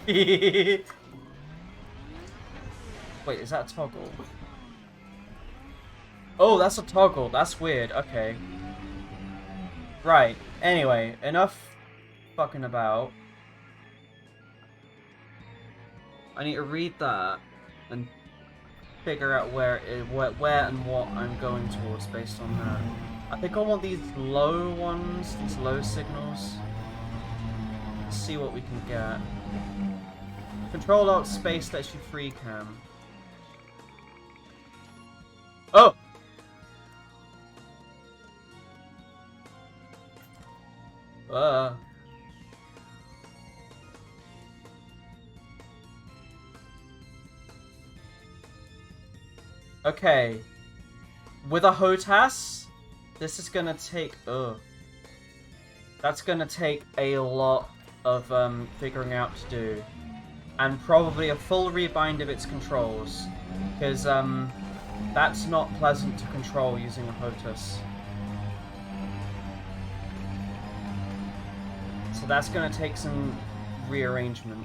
Wait, is that a toggle? Oh, that's a toggle. That's weird. Okay. Right. Anyway, enough fucking about. I need to read that and figure out where and what I'm going towards based on that. I think I want these low ones, these low signals. Let's see what we can get. Control Alt Space lets you free cam. Oh! Okay. With a HOTAS, This is gonna take... Ugh. That's gonna take a lot of figuring out to do. And probably a full rebind of its controls. Because that's not pleasant to control using a HOTAS. So that's gonna take some rearrangement.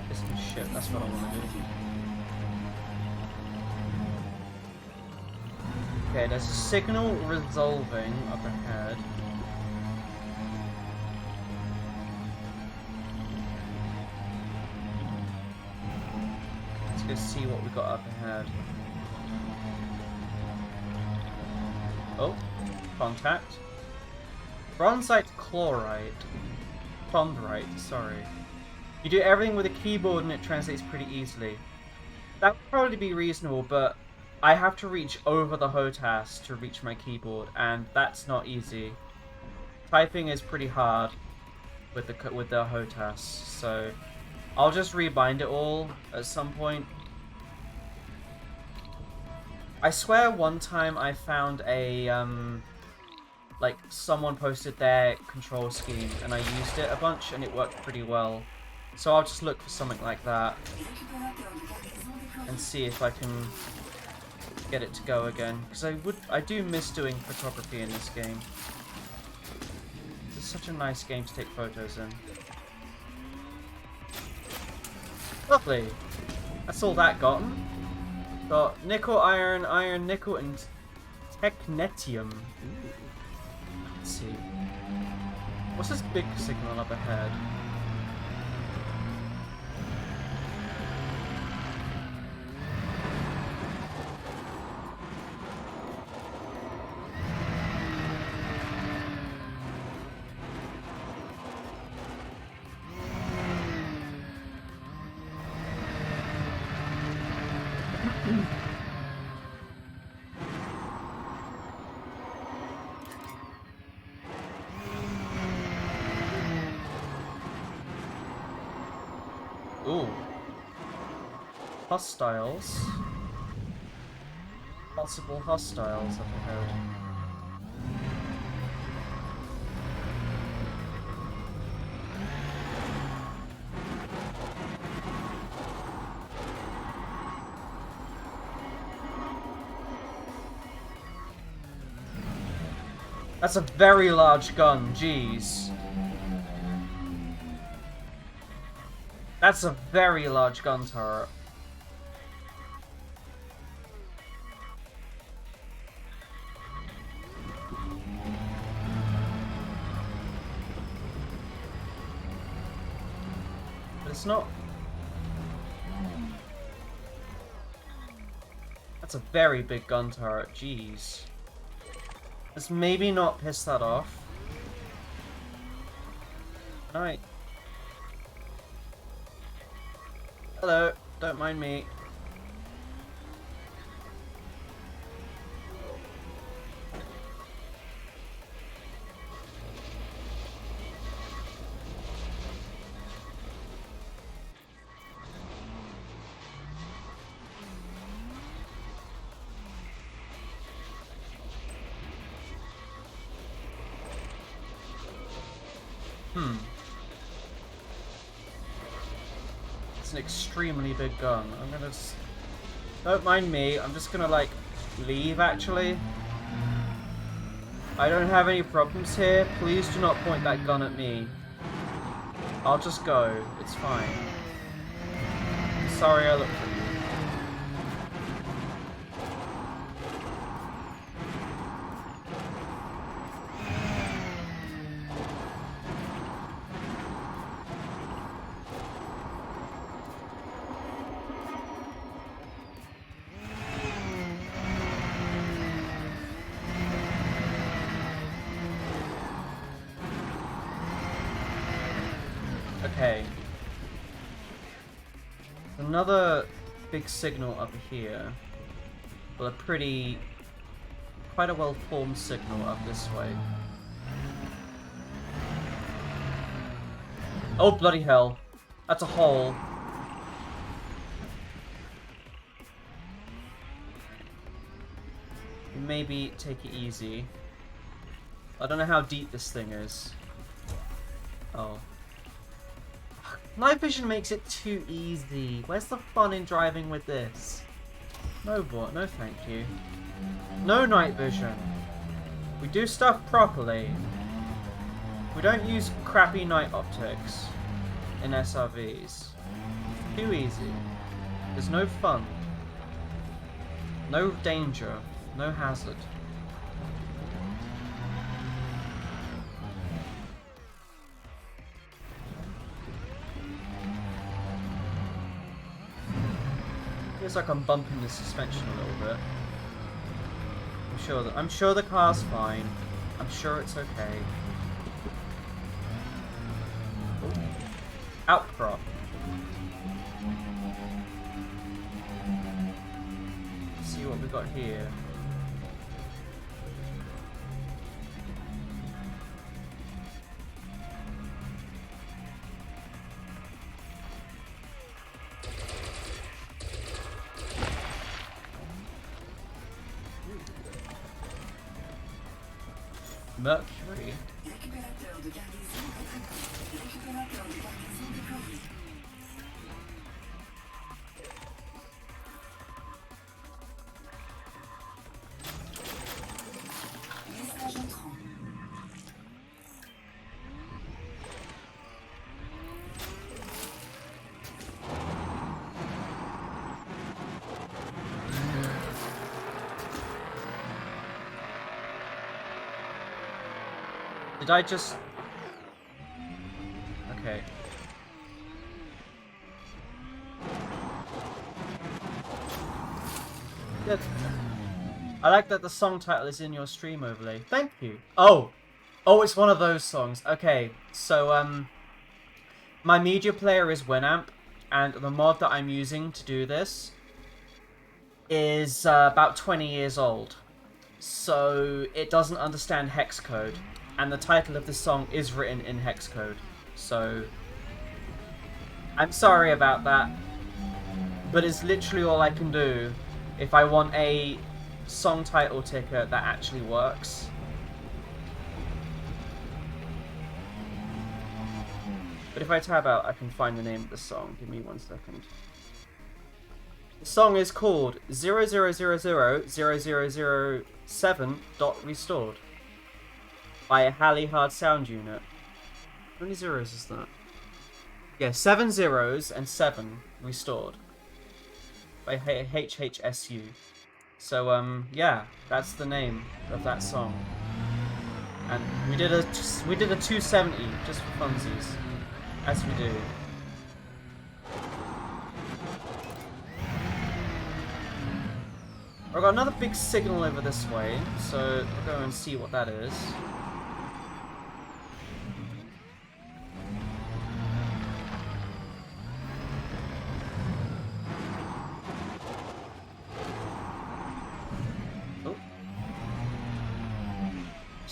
This is shit, that's what I want to do. Okay, there's a signal resolving up ahead. Let's go see what we got up ahead. Oh, contact. Bronzite chloride. Chondrite, sorry. You do everything with a keyboard and it translates pretty easily. That would probably be reasonable, but I have to reach over the HOTAS to reach my keyboard, and that's not easy. Typing is pretty hard with the HOTAS, so I'll just rebind it all at some point. I swear one time I found a, like, someone posted their control scheme, and I used it a bunch, and it worked pretty well. So I'll just look for something like that, and see if I can get it to go again. Because I do miss doing photography in this game. It's such a nice game to take photos in. Lovely! That's all that gotten. Got nickel, iron, iron, nickel, and technetium. Ooh. Let's see. What's this big signal up ahead? Ooh. Hostiles. Possible hostiles up ahead. That's a very large gun, jeez. That's a very large gun turret. But it's not... That's a very big gun turret, jeez. Let's maybe not piss that off. Alright. Hello, don't mind me. It's an extremely big gun. I'm gonna... Don't mind me, I'm just gonna, like, leave, actually. I don't have any problems here. Please do not point that gun at me. I'll just go. It's fine. Sorry I looked at you. Okay. Another big signal up here. Well, a pretty... quite a well-formed signal up this way. Oh, bloody hell. That's a hole. maybe take it easy. I don't know how deep this thing is. Oh. Night vision makes it too easy. Where's the fun in driving with this? No, no thank you. No night vision. We do stuff properly. We don't use crappy night optics in SRVs. Too easy. There's no fun. No danger. No hazard. Feels like I'm bumping the suspension a little bit. I'm sure the car's fine. I'm sure it's okay. Ooh. Outcrop. Let's see what we got here. Mercury. Récupérateur de cargaison rétracté. Récupérateur de cargaison déployé. Message entrant. Did I just... Okay. Good. I like that the song title is in your stream overlay. Thank you. Oh! Oh, it's one of those songs. Okay, so, my media player is Winamp, and the mod that I'm using to do this is about 20 years old. So, it doesn't understand hex code. And the title of the song is written in hex code. So, I'm sorry about that. But it's literally all I can do if I want a song title ticker that actually works. But if I tab out, I can find the name of the song. Give me 1 second. The song is called 00000007.restored. By a Halley Hard Sound Unit. How many zeros is that? Yeah, 7 zeros and 7 restored. By HHSU. So, yeah, that's the name of that song. And we did a 270 just for funsies. As we do. I've got another big signal over this way, so we'll go and see what that is.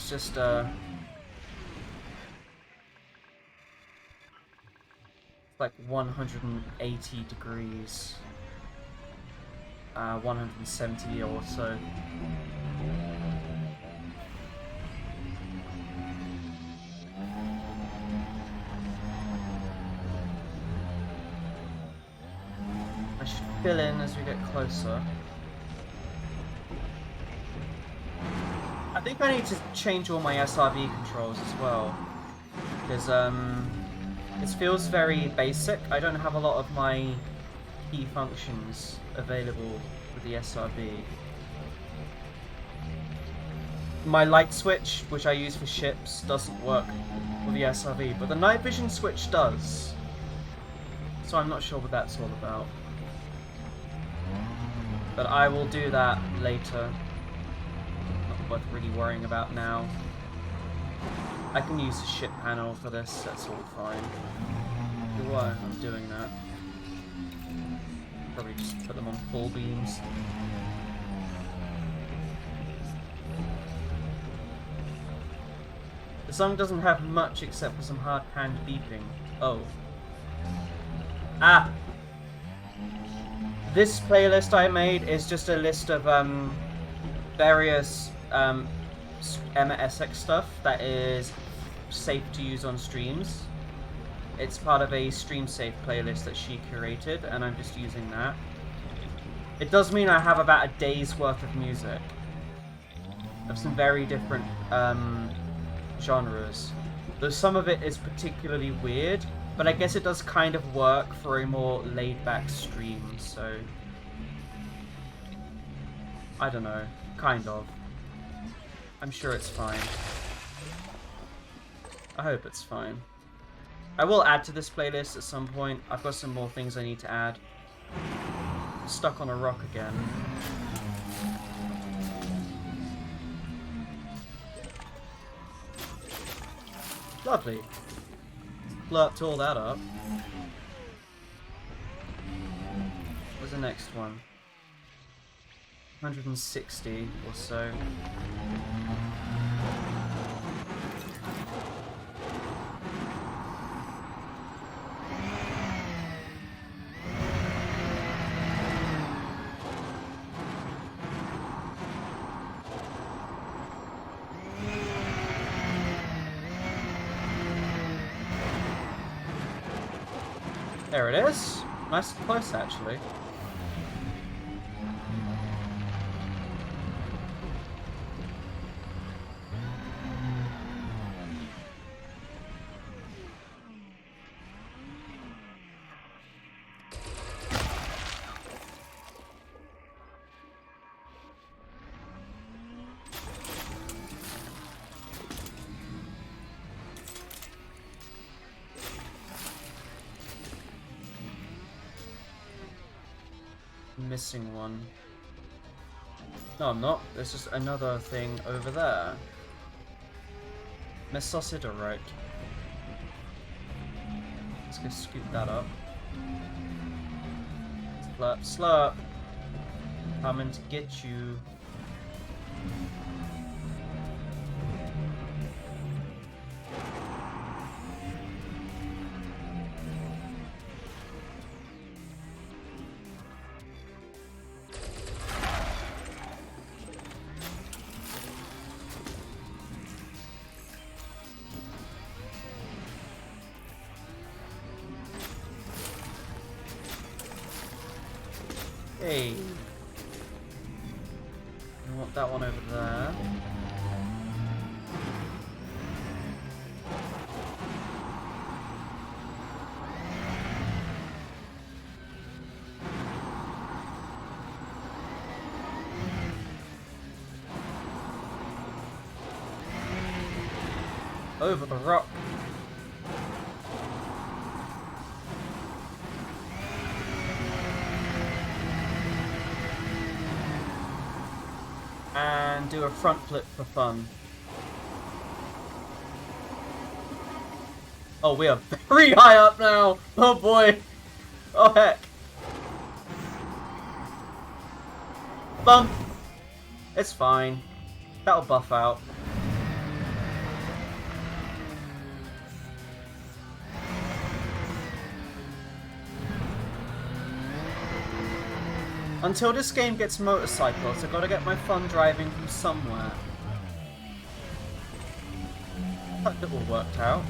Just like 180 degrees, 170 or so. I should fill in as we get closer. I think I need to change all my SRV controls as well, because it feels very basic. I don't have a lot of my key functions available with the SRV. My light switch, which I use for ships, doesn't work with the SRV, but the night vision switch does. So I'm not sure what that's all about. But I will do that later. Worth really worrying about now. I can use the ship panel for this, that's all fine. Why I'm doing that. Probably just put them on full beams. The song doesn't have much except for some hard-panned beeping. Oh. Ah! This playlist I made is just a list of various Emma Essex stuff that is safe to use on streams. It's part of a stream safe playlist that she curated, and I'm just using that. It does mean I have about a day's worth of music of some very different genres. Though some of it is particularly weird, but I guess it does kind of work for a more laid-back stream, so... I don't know. Kind of. I'm sure it's fine. I hope it's fine. I will add to this playlist at some point. I've got some more things I need to add. I'm stuck on a rock again. Lovely. Blurped all that up. Where's the next one? 160 or so. There it is. Nice and close, actually. Missing one. No, I'm not. There's just another thing over there. Mesosiderite. Let's go scoop that up. Slurp, slurp. Coming to get you. Hey. I want that one over there. Over the rock. And do a front flip for fun. Oh, we are very high up now! Oh boy! Oh heck! Bump! It's fine. That'll buff out. Until this game gets motorcycles, I've got to get my fun driving from somewhere. That it all worked out.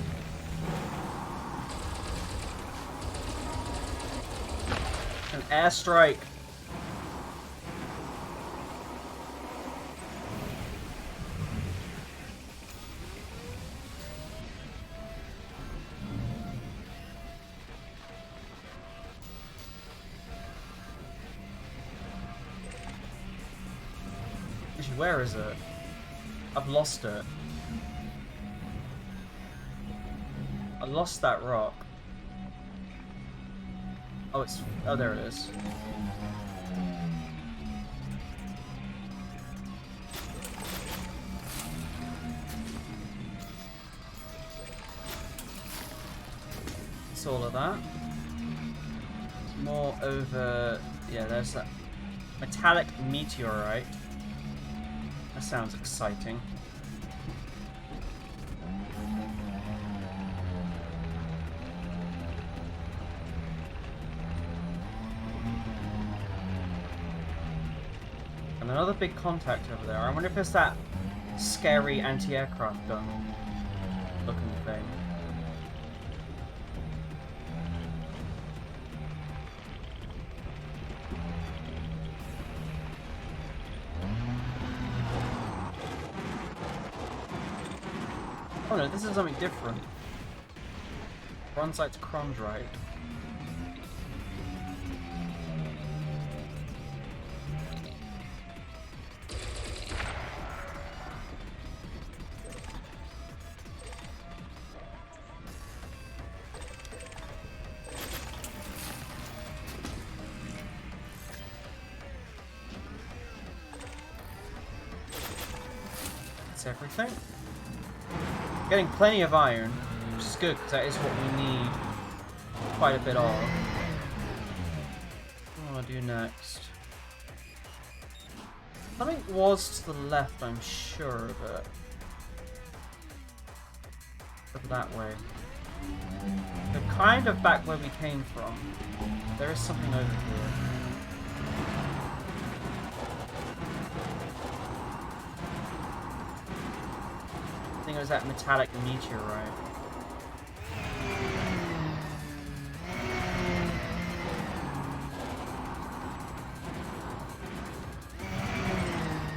An airstrike. Where is it? I've lost it. I lost that rock. Oh, it's... Oh, there it is. It's all of that. More over... Yeah, there's that metallic meteorite. That sounds exciting. And another big contact over there. I wonder if it's that scary anti-aircraft gun looking thing. Oh no, this is something different. Bronzite's chondrite. That's everything. Getting plenty of iron, which is good because that is what we need quite a bit of. What do I do next? Something was to the left, I'm sure of it. Over that way. We're kind of back where we came from. There is something over here. I think it was that metallic meteorite.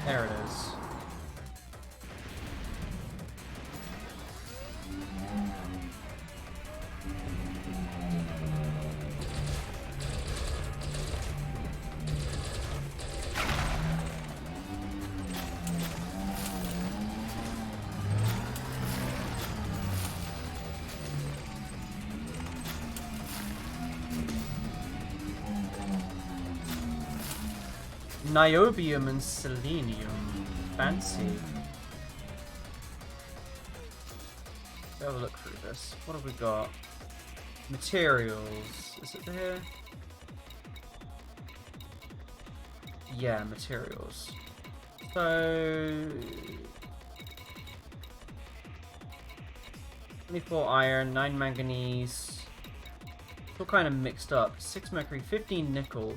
There it is. Niobium and selenium. Fancy. Let's have a look through this. What have we got? Materials. Is it there? Yeah, materials. So 24 iron, 9 manganese. It's all kind of mixed up. 6 mercury, 15 nickel,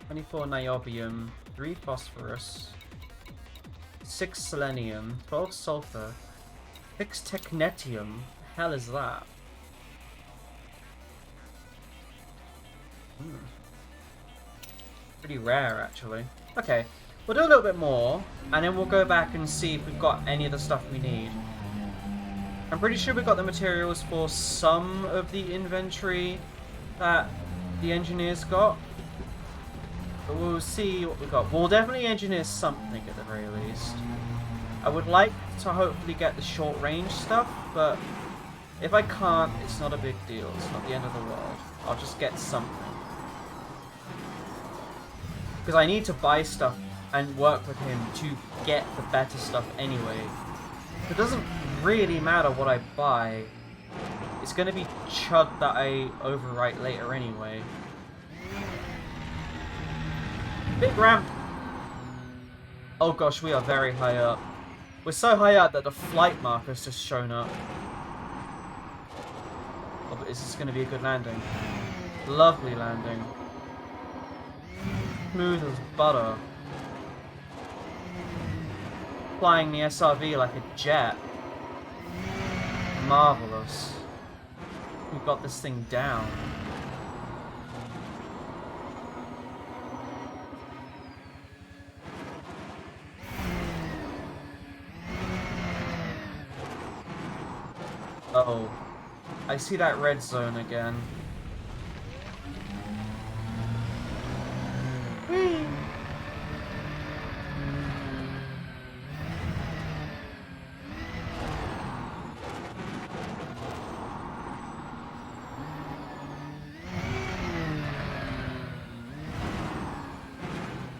24 niobium, 3 phosphorus, 6 selenium, 12 sulfur, 6 technetium. The hell is that? Pretty rare, actually. Okay, we'll do a little bit more, and then we'll go back and see if we've got any of the stuff we need. I'm pretty sure we got the materials for some of the inventory that the engineers got. But we'll see what we got. We'll definitely engineer something at the very least. I would like to hopefully get the short range stuff, but if I can't, it's not a big deal. It's not the end of the world. I'll just get something. Because I need to buy stuff and work with him to get the better stuff anyway. It doesn't really matter what I buy. It's going to be chud that I overwrite later anyway. Big ramp! Oh gosh, we are very high up. We're so high up that the flight marker's just shown up. Oh, but is this going to be a good landing? Lovely landing. Smooth as butter. Flying the SRV like a jet. Marvelous. We've got this thing down. Uh-oh. I see that red zone again. Whee!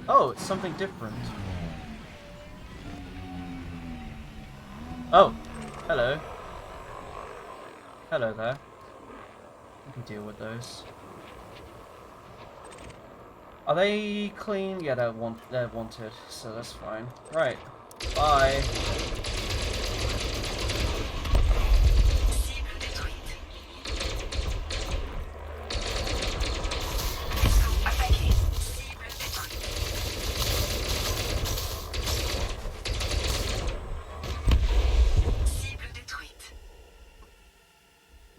Oh, it's something different. Oh, hello. Hello there. We can deal with those. Are they clean? Yeah, they're wanted, so that's fine. Right. Bye.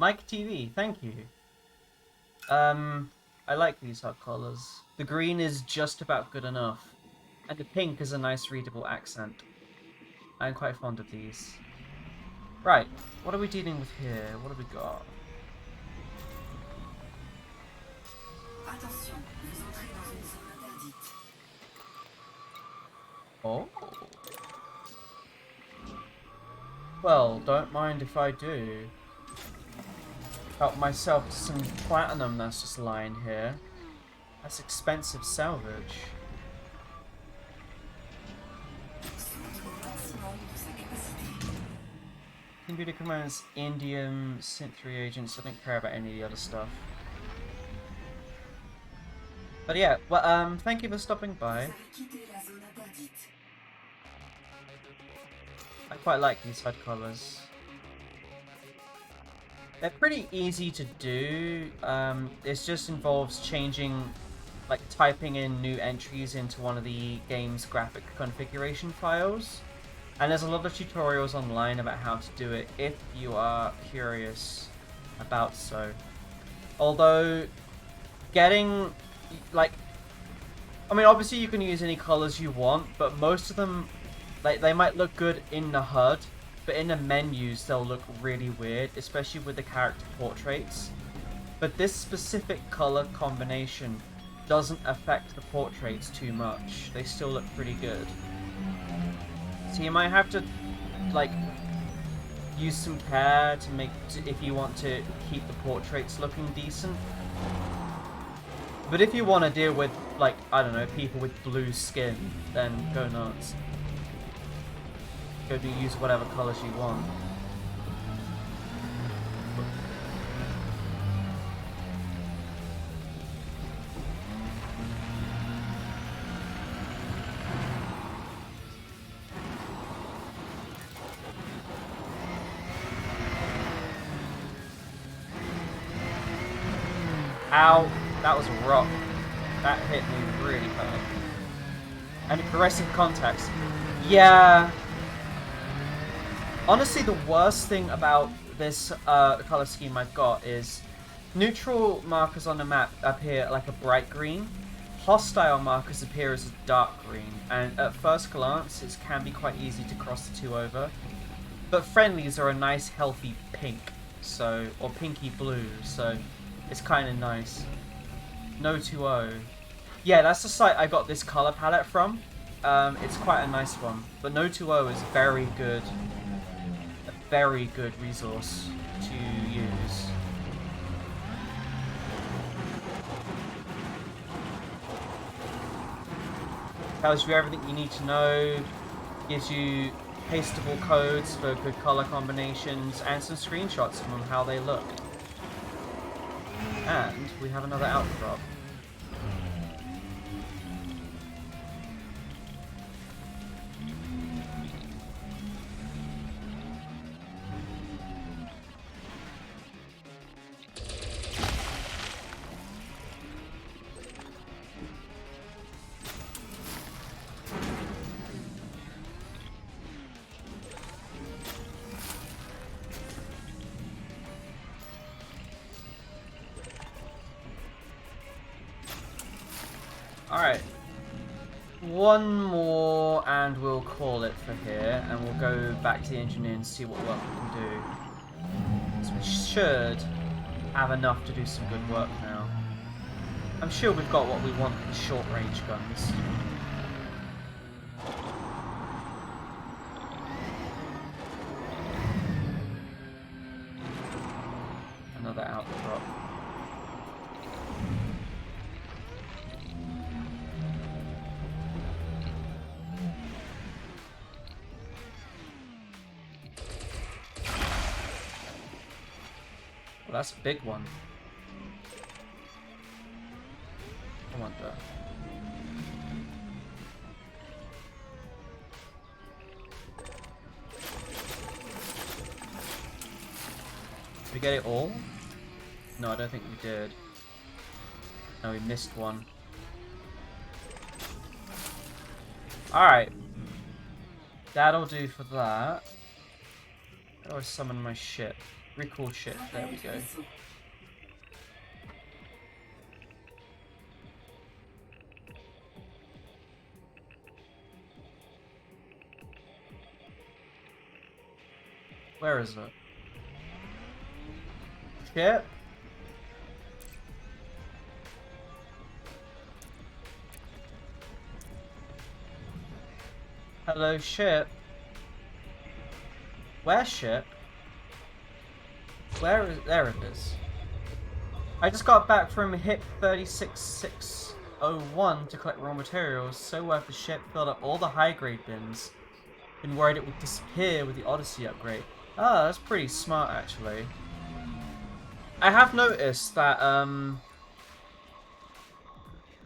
Mike TV, thank you. I like these hot colors. The green is just about good enough. And the pink is a nice readable accent. I'm quite fond of these. Right, what are we dealing with here? What have we got? Attention, vous entrez dans une zone interdite. Oh. Well, don't mind if I do. Help myself to some platinum that's just lying here. That's expensive salvage. Centre au maximum de sa capacité. Computer commands, indium, synth reagents. I don't care about any of the other stuff. But yeah, well, thank you for stopping by. Vous avez quitté la zone interdite. I quite like these HUD colors. They're pretty easy to do. It just involves changing, like typing in new entries into one of the game's graphic configuration files. And there's a lot of tutorials online about how to do it if you are curious about so. Although, getting, like, I mean, obviously you can use any colors you want, but most of them, like, they might look good in the HUD, but in the menus they'll look really weird, especially with the character portraits. But this specific color combination doesn't affect the portraits too much. They still look pretty good. So you might have to, like, use some care to make, if you want to keep the portraits looking decent. But if you want to deal with, like, I don't know, people with blue skin, then go nuts. Go use whatever colors you want. Ow, that was a rock. That hit me really hard. And aggressive contacts. Yeah. Honestly, the worst thing about this color scheme I've got is neutral markers on the map appear like a bright green. Hostile markers appear as a dark green. And at first glance, it can be quite easy to cross the two over. But friendlies are a nice, healthy pink. So, or pinky blue. So, it's kind of nice. No 2-0. Yeah, that's the site I got this color palette from. It's quite a nice one. But No 2-0 is very good. A very good resource to use. Tells you everything you need to know. Gives you pastable codes for good color combinations and some screenshots of them, how they look. And we have another outcrop. Alright. One more and we'll call it for here, and we'll go back to the engineer and see what work we can do. So we should have enough to do some good work now. I'm sure we've got what we want for the short range guns. Another outcrop. Well, that's a big one. I want that. Did we get it all? No, I don't think we did. No, we missed one. Alright. That'll do for that. How do I summon my ship? Recall ship. There we go. Vaisseau. Where is it? Ship? Hello, ship. Where's ship? Where is... There it is. I just got back from HIP 36601 to collect raw materials. So worth the ship filled up all the high-grade bins. Been worried it would disappear with the Odyssey upgrade. Ah, that's pretty smart, actually. I have noticed that, I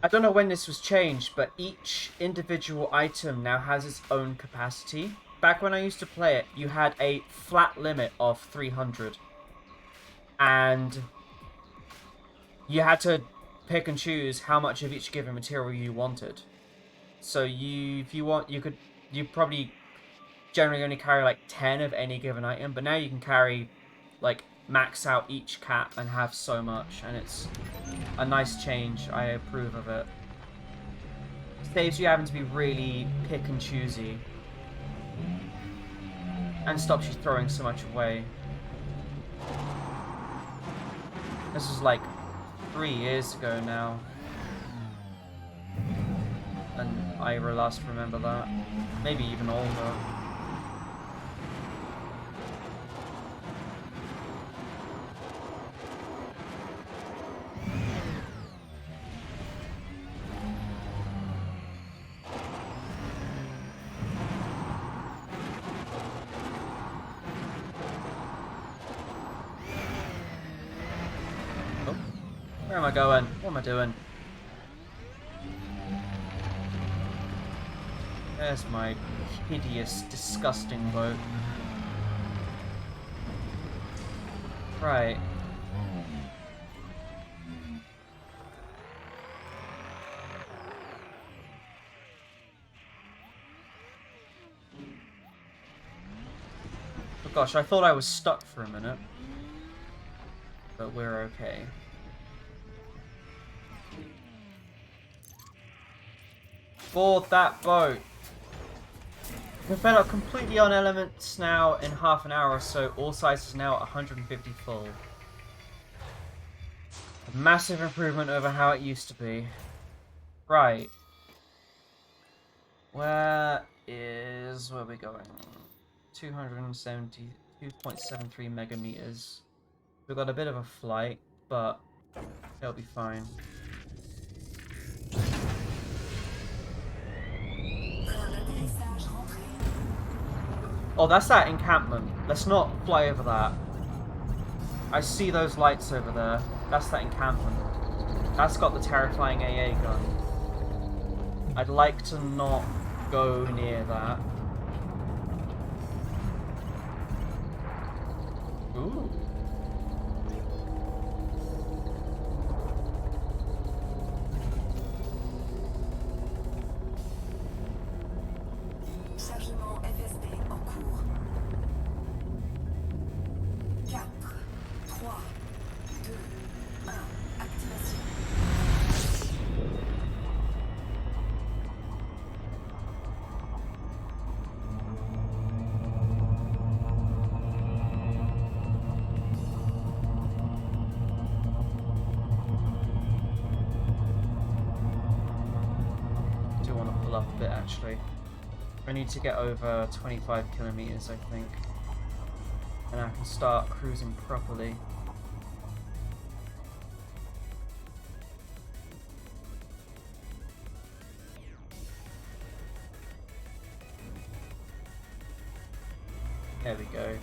don't know when this was changed, but each individual item now has its own capacity. Back when I used to play it, you had a flat limit of 300. And you had to pick and choose how much of each given material you wanted. So if you probably generally only carry like 10 of any given item, but now you can carry, like, max out each cap and have so much, and it's a nice change. I approve of it. Saves you having to be really pick and choosy, and stops you throwing so much away. This was like 3 years ago now, and I last remember that. Maybe even older. Where am I going? What am I doing? There's my hideous, disgusting boat. Right. Oh gosh, I thought I was stuck for a minute. But we're okay. Board that boat. We're fed up completely on elements now in half an hour or so. All sizes now at 150 full. A massive improvement over how it used to be. Right. Where are we going? 272.73 megameters. We've got a bit of a flight, but it'll be fine. Oh, that's that encampment. Let's not fly over that. I see those lights over there. That's that encampment. That's got the terrifying AA gun. I'd like to not go near that. Ooh. Chargement FSD en cours. 4, 3, 2, 1. Activation. Do want to pull up a bit actually. I need to get over 25 kilometers, I think, and I can start cruising properly. There we go.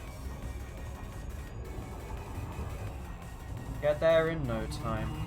Get there in no time.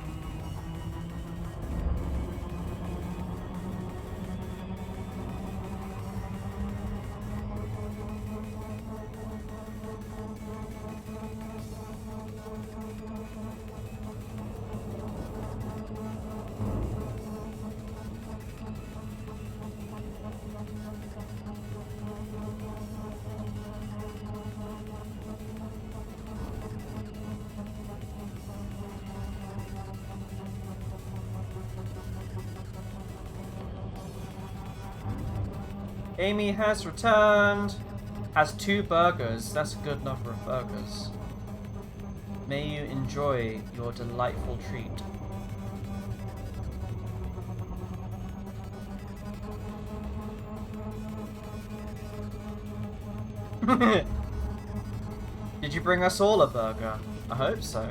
Amy has returned. Has 2 burgers. That's a good number of burgers. May you enjoy your delightful treat. Did you bring us all a burger? I hope so.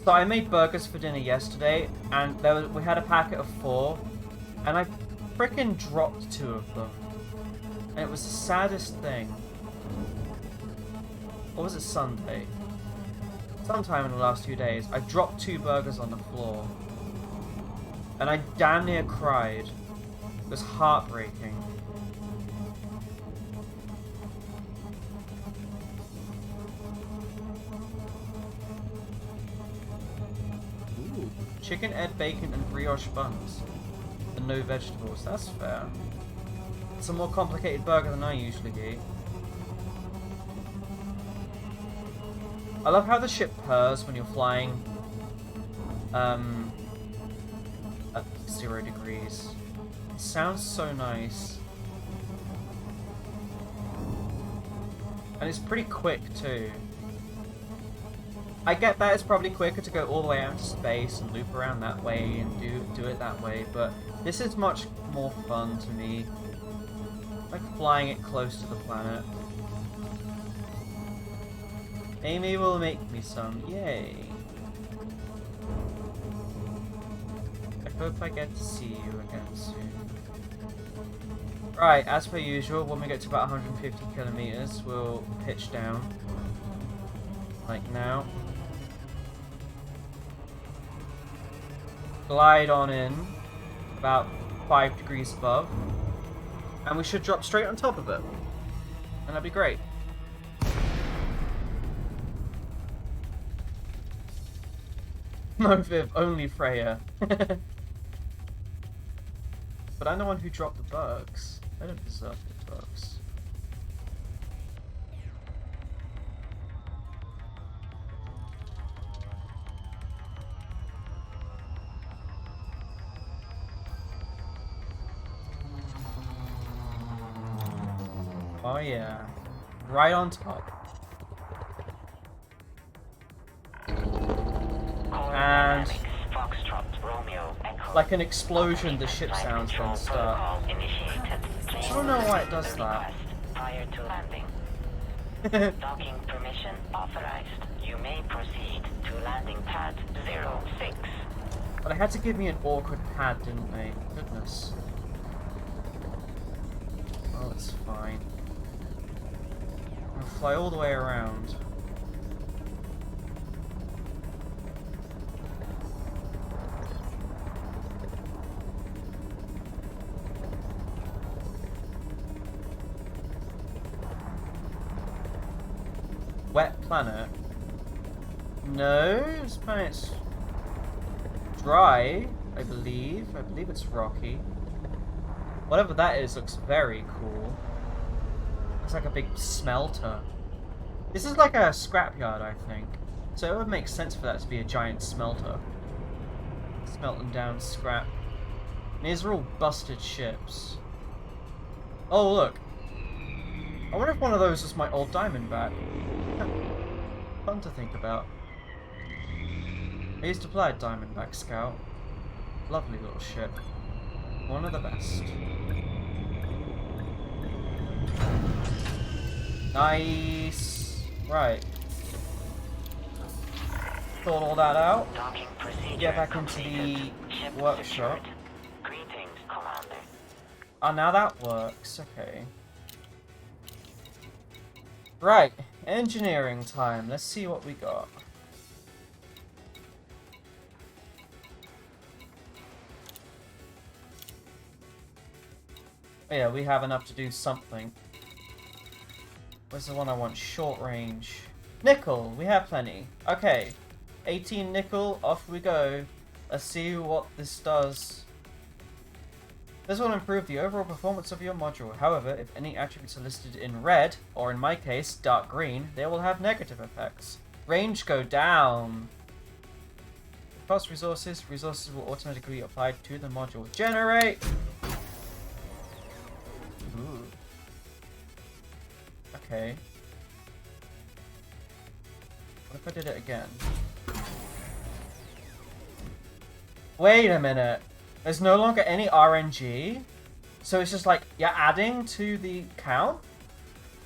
So I made burgers for dinner yesterday, and we had a packet of 4, and I frickin' dropped 2 of them. And it was the saddest thing. Or was it Sunday? Sometime in the last few days, I dropped 2 burgers on the floor. And I damn near cried. It was heartbreaking. Ooh, chicken, egg, bacon, and brioche buns. And no vegetables. That's fair. It's a more complicated burger than I usually eat. I love how the ship purrs when you're flying at 0 degrees. It sounds so nice. And it's pretty quick too. I get that it's probably quicker to go all the way out into space and loop around that way and do it that way, but this is much more fun to me. Like flying it close to the planet. Amy will make me some. Yay. I hope I get to see you again soon. Right, as per usual, when we get to about 150 kilometers, we'll pitch down. Like now. Glide on in, about 5 degrees above. And we should drop straight on top of it. And that'd be great. No, Viv, only Freya. But I'm the one who dropped the bugs. I don't deserve the bugs. Oh yeah. Right on top. And like an explosion, the ship sounds then start. I don't know why it does that. Prior to landing. Docking permission authorized. You may proceed to landing pad 06. But they had to give me an awkward pad, didn't they? Goodness. Oh, it's fine. I'll fly all the way around. Wet planet? No, this planet's dry, I believe. I believe it's rocky. Whatever that is looks very cool. It's like a big smelter. This is like a scrapyard, I think. So it would make sense for that to be a giant smelter. Smelting down scrap. And these are all busted ships. Oh, look. I wonder if one of those is my old Diamondback. Fun to think about. I used to fly a Diamondback Scout. Lovely little ship. One of the best. Nice. Right. Thought all that out. Get back into the workshop. Greetings, Commander. Oh, now that works. Okay. Right. Engineering time. Let's see what we got. Oh, yeah, we have enough to do something. Where's the one I want? Short range. Nickel! We have plenty. Okay. 18 nickel, off we go. Let's see what this does. This will improve the overall performance of your module. However, if any attributes are listed in red, or in my case, dark green, they will have negative effects. Range go down. cost resources. Resources will automatically be applied to the module. Generate! Ooh. Okay. What if I did it again? Wait a minute. There's no longer any RNG. So it's just like, you're adding to the count?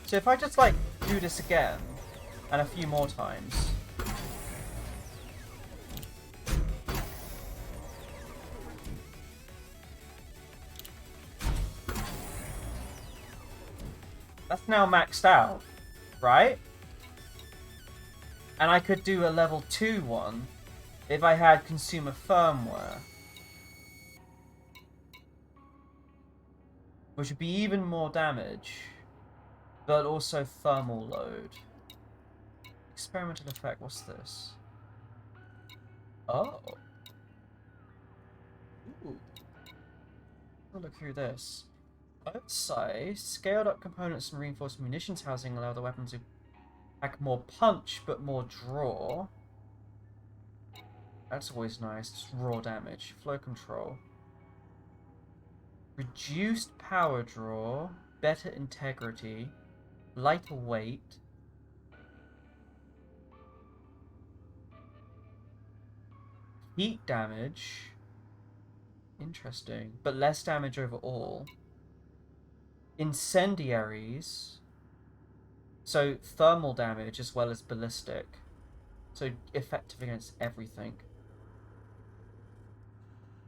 So if I just like do this again, and a few more times. That's now maxed out, right? And I could do a level 2 one if I had consumer firmware. Which would be even more damage, but also thermal load. Experimental effect, what's this? Oh. Ooh. I'll look through this. Both sides, scaled up components and reinforced munitions housing allow the weapon to pack more punch, but more draw. That's always nice, just raw damage. Flow control. Reduced power draw, better integrity, lighter weight. Heat damage. Interesting, but less damage overall. Incendiaries. So thermal damage as well as ballistic. So effective against everything.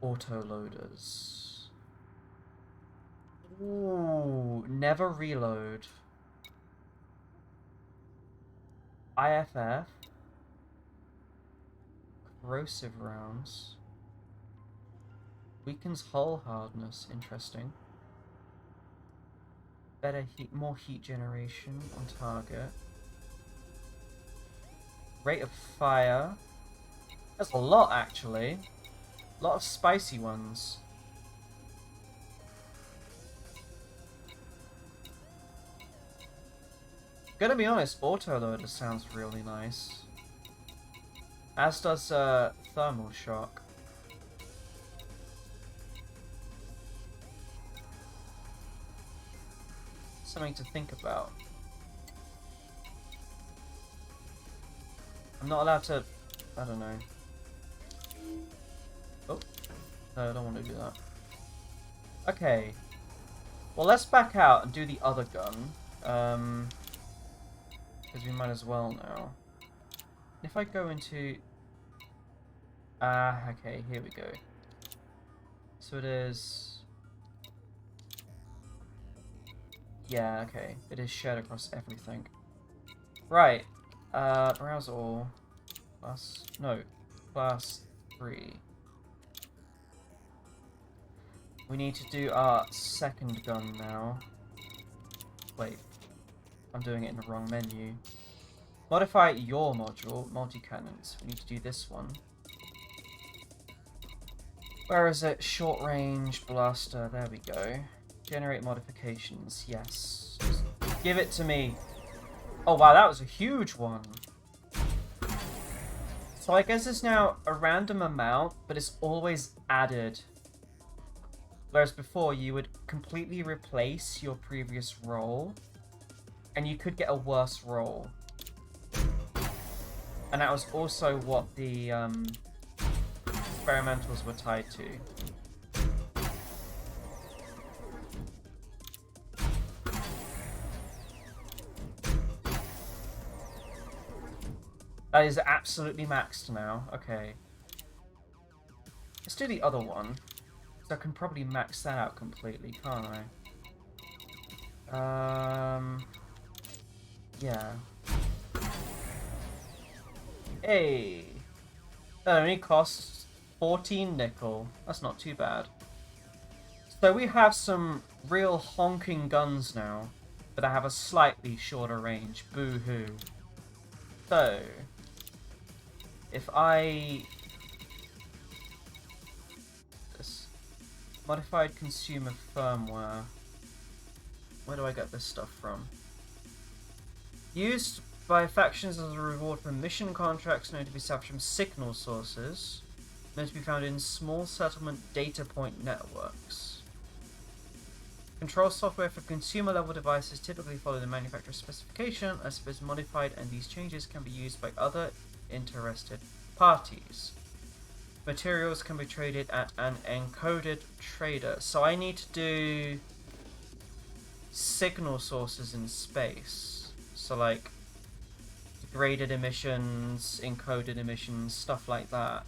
Autoloaders. Ooh, never reload. IFF. Corrosive rounds. Weakens hull hardness. Interesting. Better heat, more heat generation on target. Rate of fire. That's a lot, actually. A lot of spicy ones. Gonna be honest, autoloader sounds really nice. As does thermal shock. Something to think about. I'm not allowed to... I don't know. Oh. No, I don't want to do that. Okay. Well, let's back out and do the other gun. Because we might as well now. If I go into... okay, here we go. So it is... Yeah, okay. It is shared across everything. Right. Browse all. Class... No. Class 3. We need to do our second gun now. Wait. I'm doing it in the wrong menu. Modify your module. Multi-cannons. We need to do this one. Where is it? Short range blaster. There we go. Generate modifications. Yes. Just give it to me. Oh wow, that was a huge one. So I guess it's now a random amount, but it's always added. Whereas before you would completely replace your previous roll, and you could get a worse roll. And that was also what the experimentals were tied to. That is absolutely maxed now. Okay. Let's do the other one. So I can probably max that out completely, can't I? Yeah. Hey! That only costs 14 nickel. That's not too bad. So we have some real honking guns now, but I have a slightly shorter range. Boo-hoo. So, if I... this modified consumer firmware. Where do I get this stuff from? Used by factions as a reward for mission contracts known to be established from signal sources. Meant to be found in small settlement data point networks. Control software for consumer level devices typically follow the manufacturer's specification as it is modified, and these changes can be used by other interested parties. Materials can be traded at an encoded trader. So I need to do signal sources in space. So like degraded emissions, encoded emissions, stuff like that.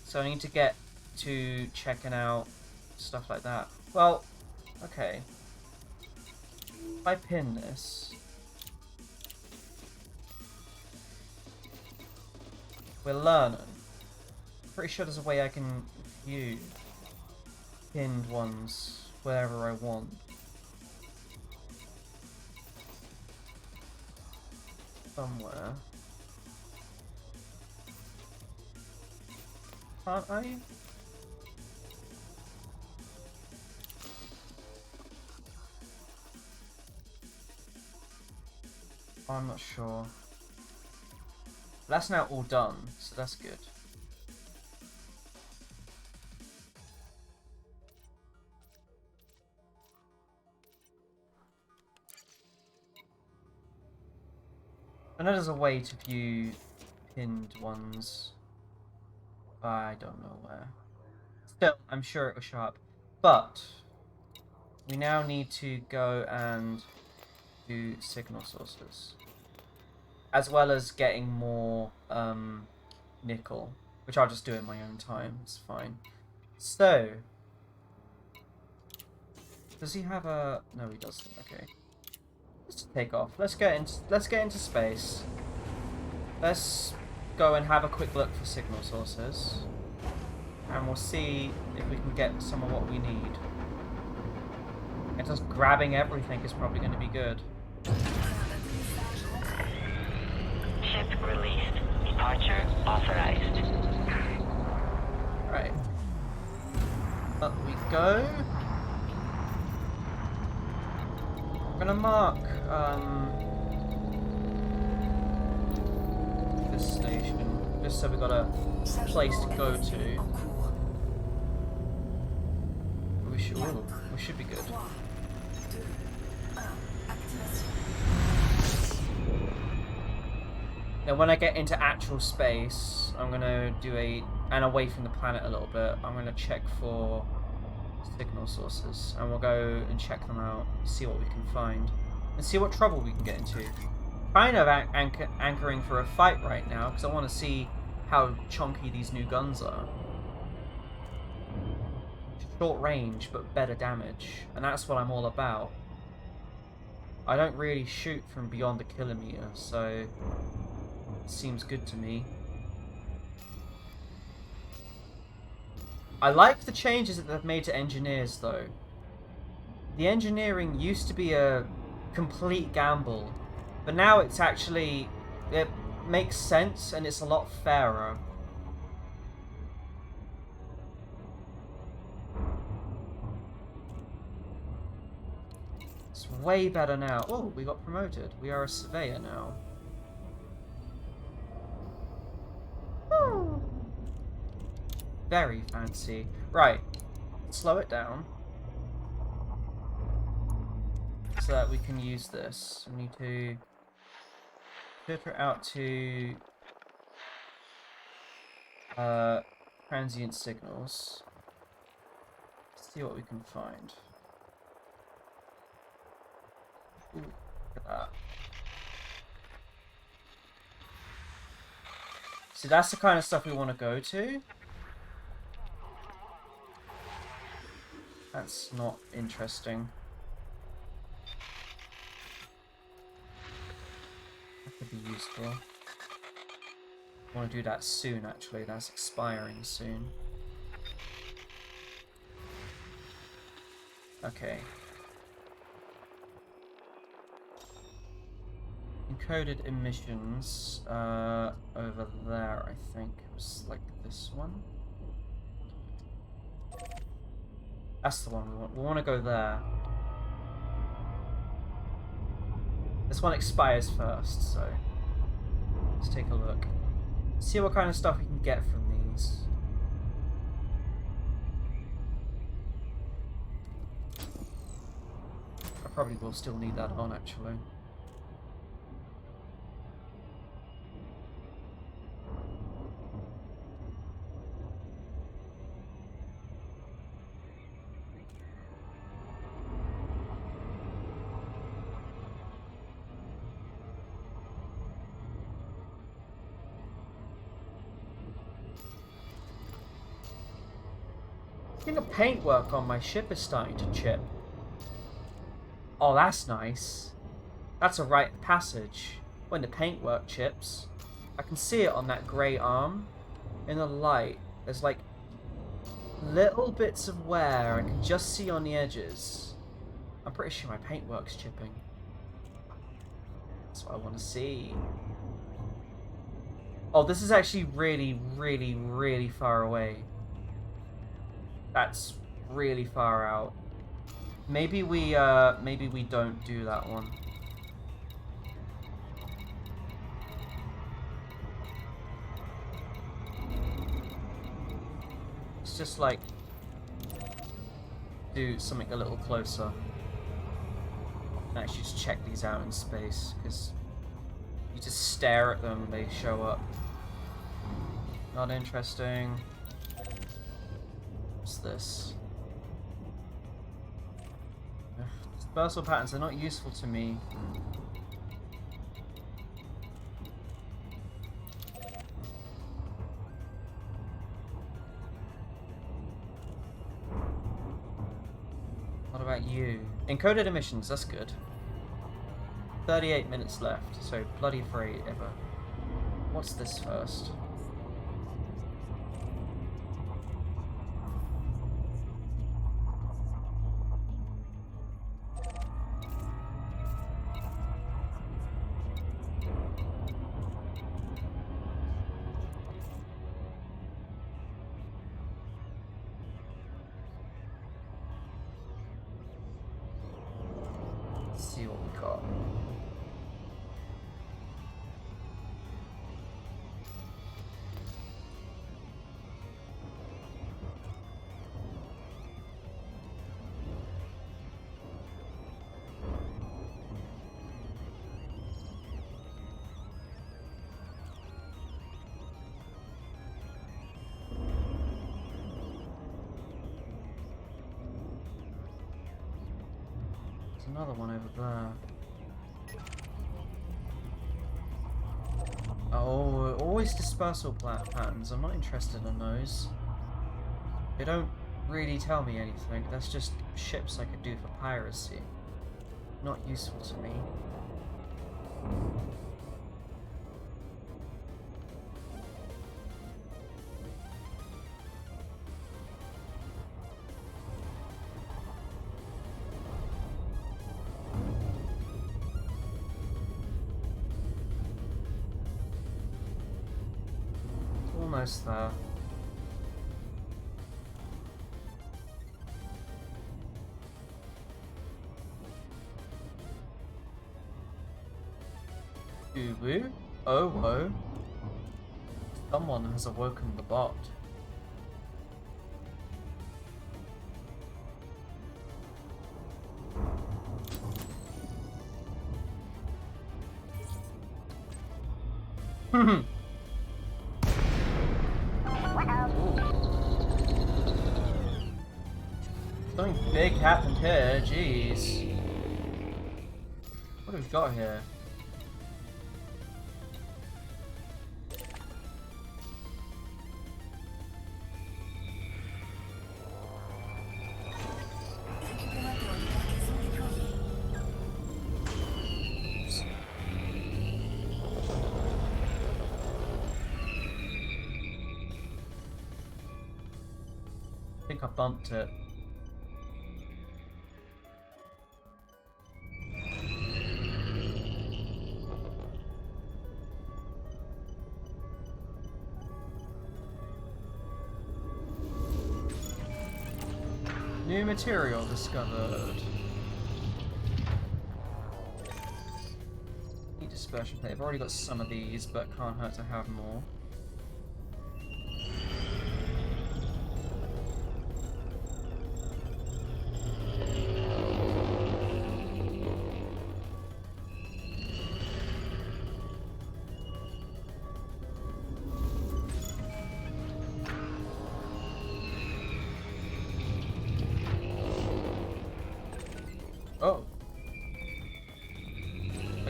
So I need to get to checking out stuff like that. Well, okay. If I pin this, we're learning. Pretty sure there's a way I can view pinned ones wherever I want. Somewhere. Can't I? I'm not sure. That's now all done, so that's good. I know there's a way to view pinned ones. I don't know where. Still, I'm sure it will show up. But we now need to go and do signal sources. As well as getting more nickel, which I'll just do in my own time. It's fine. So, does he have a? No, he doesn't. Okay. Let's take off. Let's get into space. Let's go and have a quick look for signal sources, and we'll see if we can get some of what we need. And just grabbing everything is probably going to be good. Ship released. Departure authorized. Right. Up we go. I'm gonna mark this station just so we got a place to go to. We should be good. Now when I get into actual space, I'm gonna do and away from the planet a little bit, I'm gonna check for signal sources, and we'll go and check them out, see what we can find, and see what trouble we can get into. Kind of anchoring for a fight right now, because I want to see how chunky these new guns are. Short range, but better damage, and that's what I'm all about. I don't really shoot from beyond a kilometer, so it seems good to me. I like the changes that they've made to engineers, though. The engineering used to be a complete gamble, but now it's actually, it makes sense and it's a lot fairer. It's way better now. Oh, we got promoted. We are a surveyor now. Woo. Very fancy. Right, slow it down so that we can use this. We need to filter it out to transient signals. See what we can find. Ooh, look at that. See, that's the kind of stuff we want to go to. That's not interesting. That could be useful. I want to do that soon, actually. That's expiring soon. Okay. Encoded emissions over there, I think. It was like this one. That's the one we want. We want to go there. This one expires first, so let's take a look. See what kind of stuff we can get from these. Probably will still need that on, actually. I think the paintwork on my ship is starting to chip. Oh, that's nice. That's a rite of passage. When the paintwork chips, I can see it on that grey arm. In the light, there's like little bits of wear I can just see on the edges. I'm pretty sure my paintwork's chipping. That's what I want to see. Oh, this is actually really, really, really far away. That's really far out. Maybe we don't do that one. Let's just like do something a little closer. And actually just check these out in space, because you just stare at them, they show up. Not interesting. What's this? Ugh, dispersal patterns are not useful to me. What about you? Encoded emissions, that's good. 38 minutes left, so bloody free ever. What's this first? Let's see what we got. Another one over there. Oh, always dispersal patterns. I'm not interested in those. They don't really tell me anything. That's just ships I could do for piracy. Not useful to me. Almost there. Uwu? Oh, whoa. Someone has awoken the bot. Something big happened here, jeez. What have we got here? I think I bumped it. New material discovered. Heat dispersion plate. I've already got some of these, but can't hurt to have more.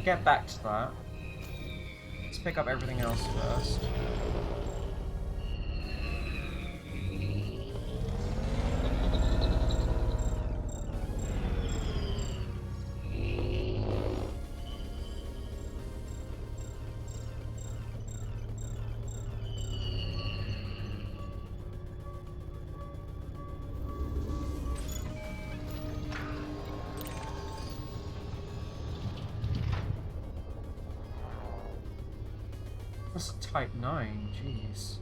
get back to that. Let's pick up everything else first. That's type 9, jeez.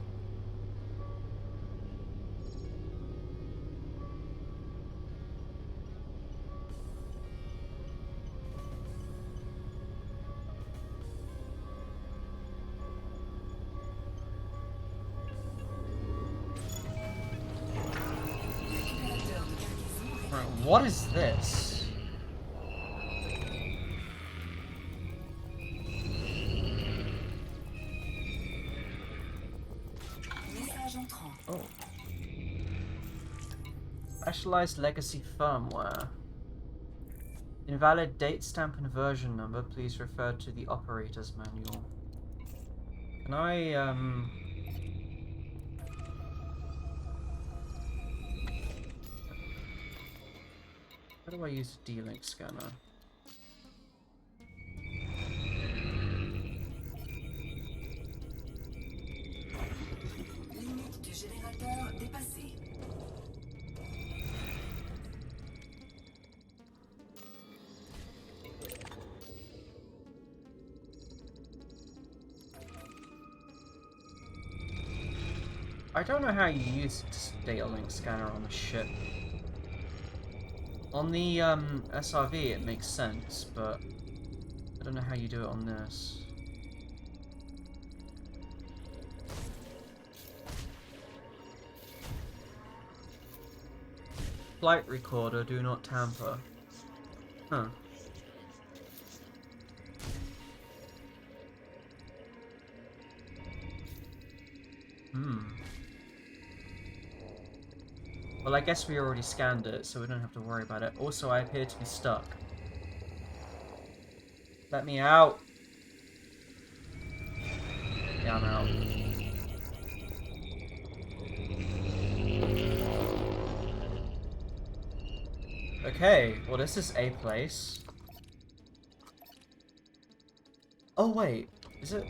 Right, what is this? Message entrant. Oh. Specialized legacy firmware. Invalid date stamp and version number. Please refer to the operator's manual. Can I, how do I use a D-Link scanner? Limite du générateur dépassée. I don't know how you use data link scanner on the ship. On the SRV it makes sense, but I don't know how you do it on this. Flight recorder, do not tamper. Huh. Well, I guess we already scanned it, so we don't have to worry about it. Also, I appear to be stuck. Let me out! Yeah, I'm out. Okay, well this is a place. Oh wait, is it?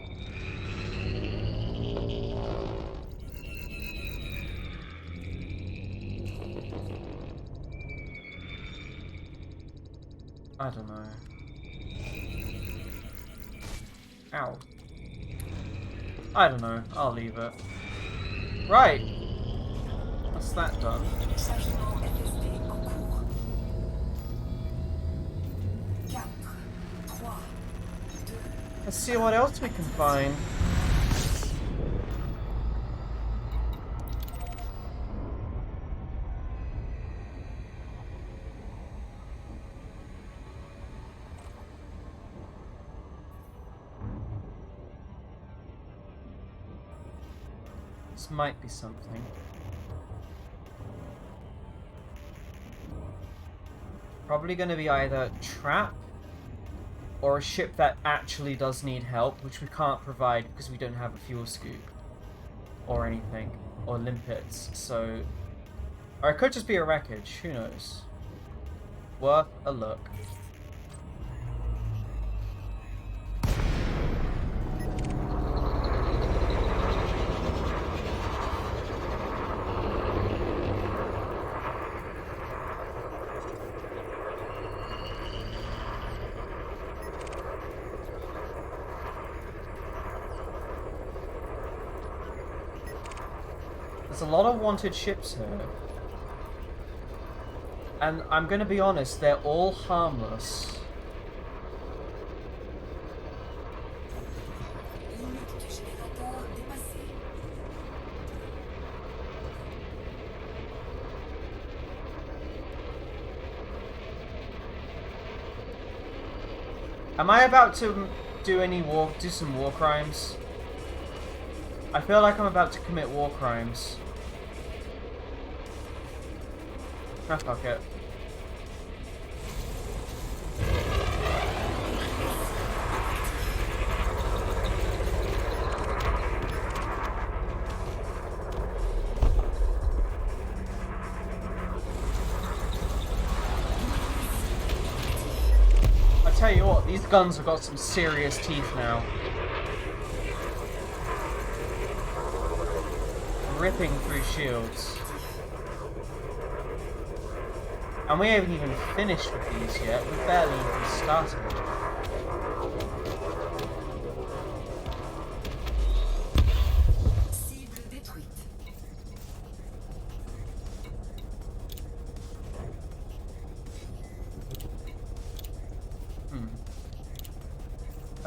I don't know. Ow. I don't know, I'll leave it. Right! That's that done. Chargement FSD en cours. 4, 3, 2. Let's see what else we can find. This might be something. Probably going to be either a trap or a ship that actually does need help, which we can't provide because we don't have a fuel scoop or anything, or limpets. So, or it could just be a wreckage. Who knows? Worth a look. There's a lot of wanted ships here. And I'm gonna be honest, they're all harmless. Limite du générateur dépassée. Am I about to do some war crimes? I feel like I'm about to commit war crimes. Ah, fuck it. tell you what, these guns have got some serious teeth now. Ripping through shields. And we haven't even finished with these yet. We've barely even started. Cible détruite.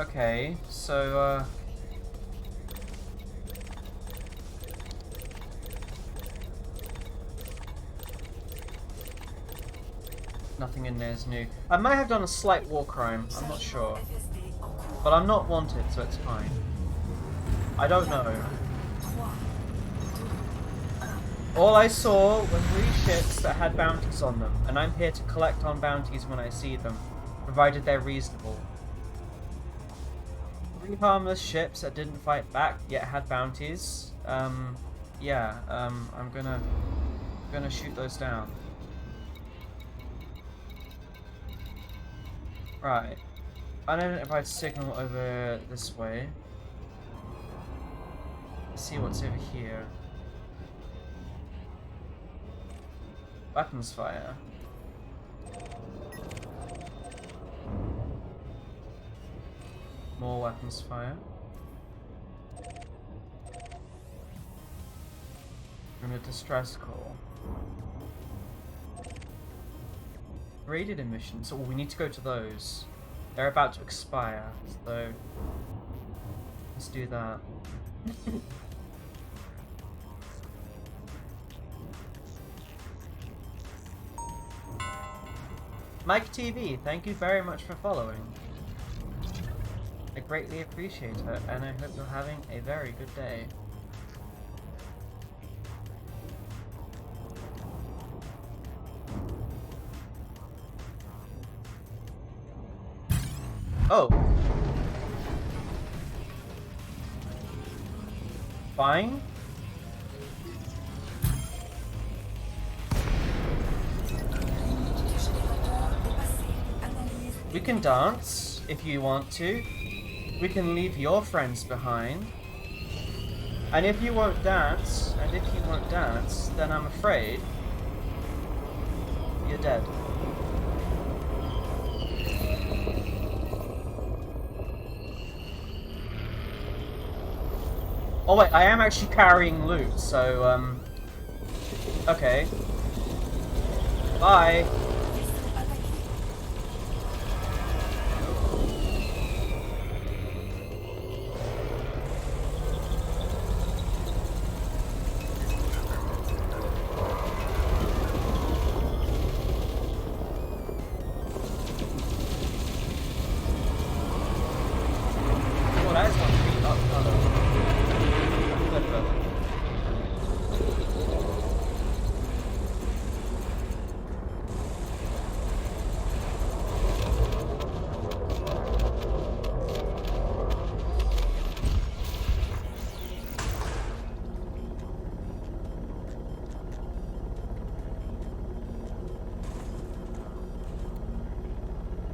Okay, so, nothing in there is new. I might have done a slight war crime, I'm not sure. FSD en cours. But I'm not wanted, so it's fine. I don't know. 3, All I saw were 3 ships that had bounties on them, and I'm here to collect on bounties when I see them, provided they're reasonable. 3 harmless ships that didn't fight back yet had bounties. I'm gonna shoot those down. Right. Unidentified signal over this way. Let's see what's over here. Weapons fire. More weapons fire. And a distress call. Graded emissions. Oh, we need to go to those. They're about to expire, so let's do that. Mike TV, thank you very much for following. I greatly appreciate it, and I hope you're having a very good day. Oh. Fine. We can dance, if you want to. We can leave your friends behind. And if you won't dance, then I'm afraid you're dead. Oh wait, I am actually carrying loot, so, okay. Bye! Oh, that is one pretty up color.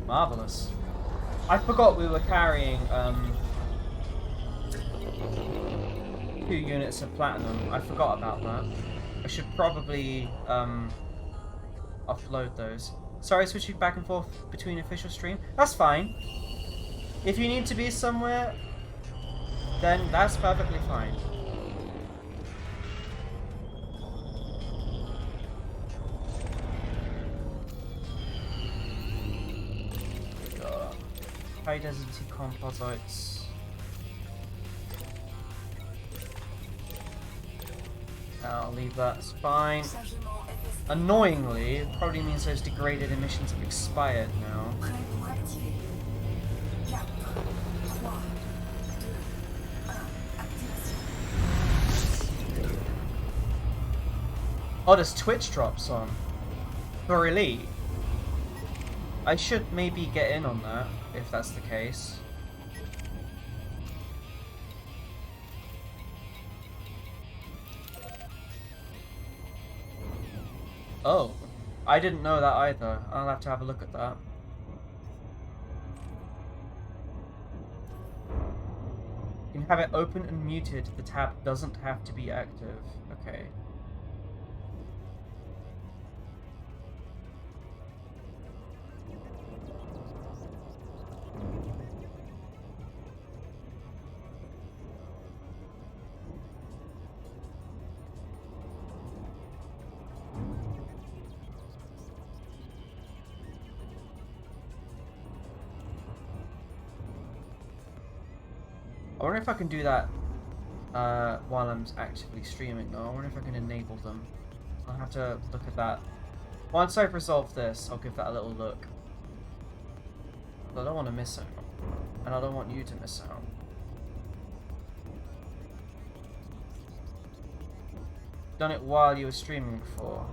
Marvelous. I forgot we were carrying 2 units of platinum. I forgot about that. I should probably offload those. Sorry, switching back and forth between official stream. That's fine. If you need to be somewhere, then that's perfectly fine. High density composites. I'll leave that, it's fine. Annoyingly, it probably means those degraded emissions have expired now. Prêt pour activer. 4, 3, 2, 1, activation. Oh, there's Twitch drops on. For Elite. I should maybe get in on that, if that's the case. Oh, I didn't know that either. I'll have to have a look at that. can have it open and muted. The tab doesn't have to be active. Okay. I wonder if I can do that while I'm actively streaming though. I wonder if I can enable them. I'll have to look at that. Once I've resolved this, I'll give that a little look. But I don't want to miss out. And I don't want you to miss out. Done it while you were streaming before.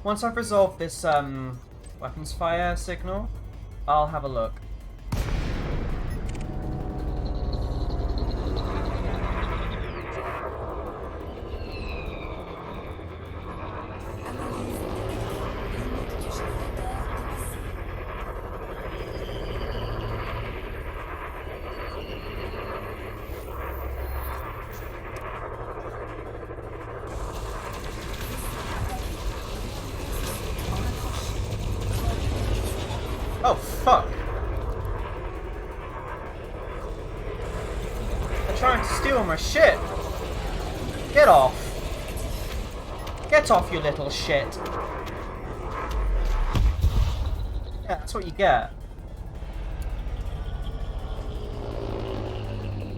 Once I've resolved this weapons fire signal, I'll have a look. Oh, fuck. They're trying to steal my shit. Get off. Get off, you little shit. Yeah, that's what you get.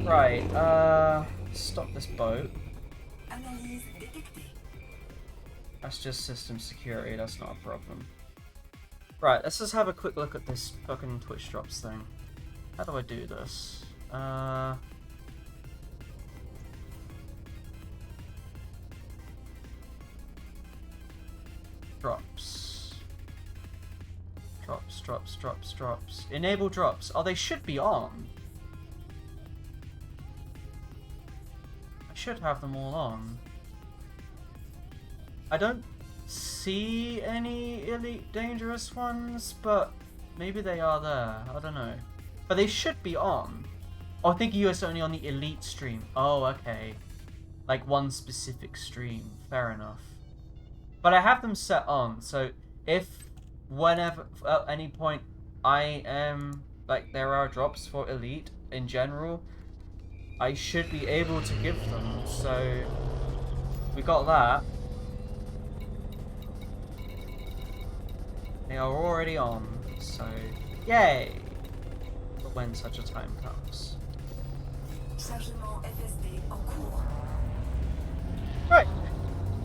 Right, stop this boat. Analyse détectée. That's just system security, that's not a problem. Right, let's just have a quick look at this fucking Twitch drops thing. How do I do this? Drops. Drops. Enable drops. Oh, they should be on. I should have them all on. I don't see any elite dangerous ones, but maybe they are there. I don't know. But they should be on. Oh, I think US only on the elite stream. Oh, okay. Like one specific stream. Fair enough. But I have them set on, so if whenever at any point I am like there are drops for elite in general, I should be able to give them. So we got that. They are already on, so yay! For when such a time comes. Chargement FSD en cours. Right,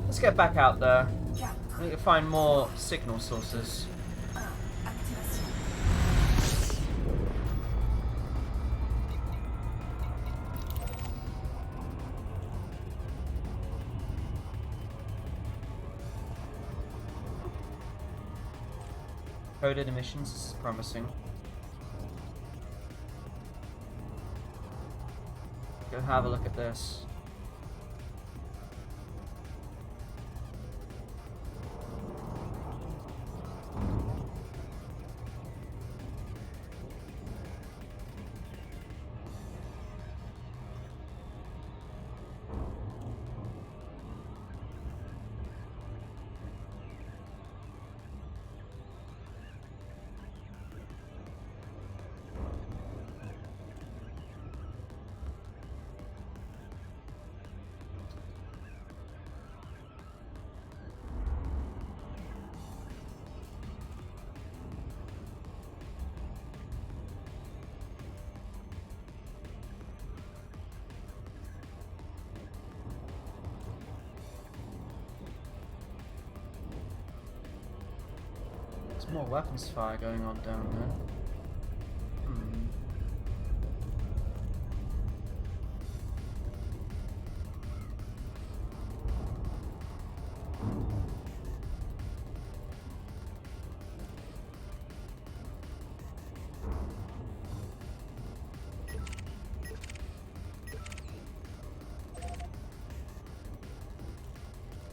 let's get back out there. 4, I need to find more signal sources. 1, activation. Coded emissions, this is promising. Go have a look at this. There's more weapons fire going on down there.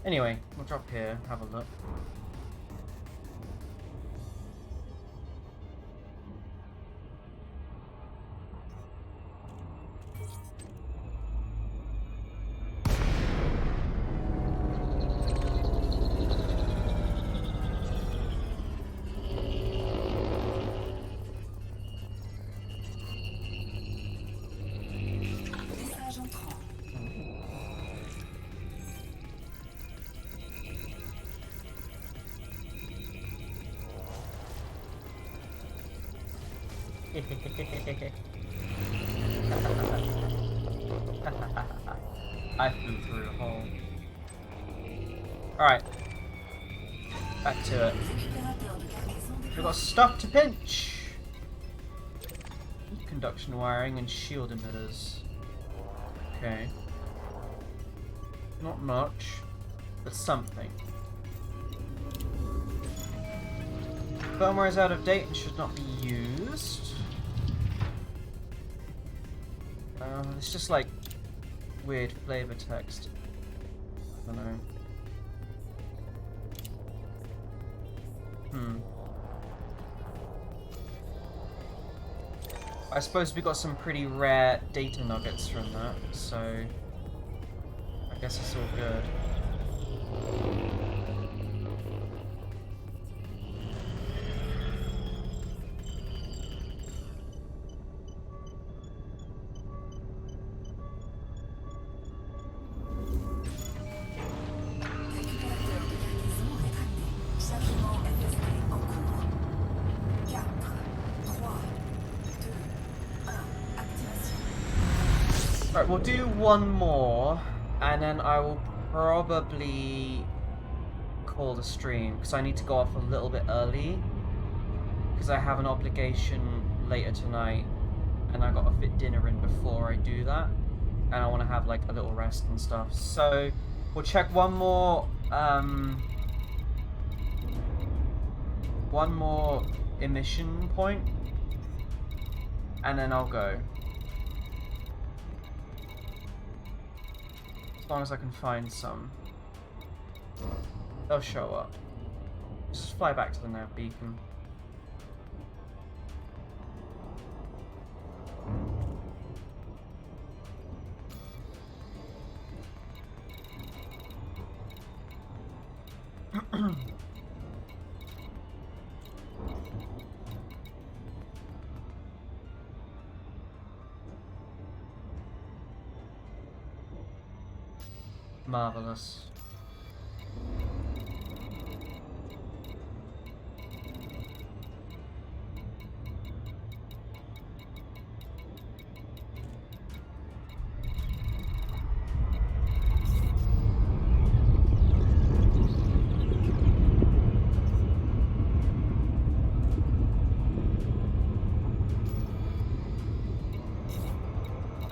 Anyway, we'll drop here, have a look. Message entrant. I flew through a hole. Alright. Back to it. Récupérateur de cargaison We've got stuff to pinch! Conduction wiring and shield emitters. Okay. Not much, but something. Firmware is out of date and should not be used. It's just like weird flavor text. I don't know. I suppose we got some pretty rare data nuggets from that, so I guess it's all good. Récupérateur de cargaison rétracté. Chargement FSP en cours. 4, 3, 2, 1. Activation. Alright, we'll do one more, and then I will probably call the stream, because I need to go off a little bit early, because I have an obligation later tonight, and I gotta fit dinner in before I do that, and I want to have like a little rest and stuff. So we'll check one more emission point, and then I'll go. As long as I can find some. They'll show up. Just fly back to the nav beacon. Marvelous.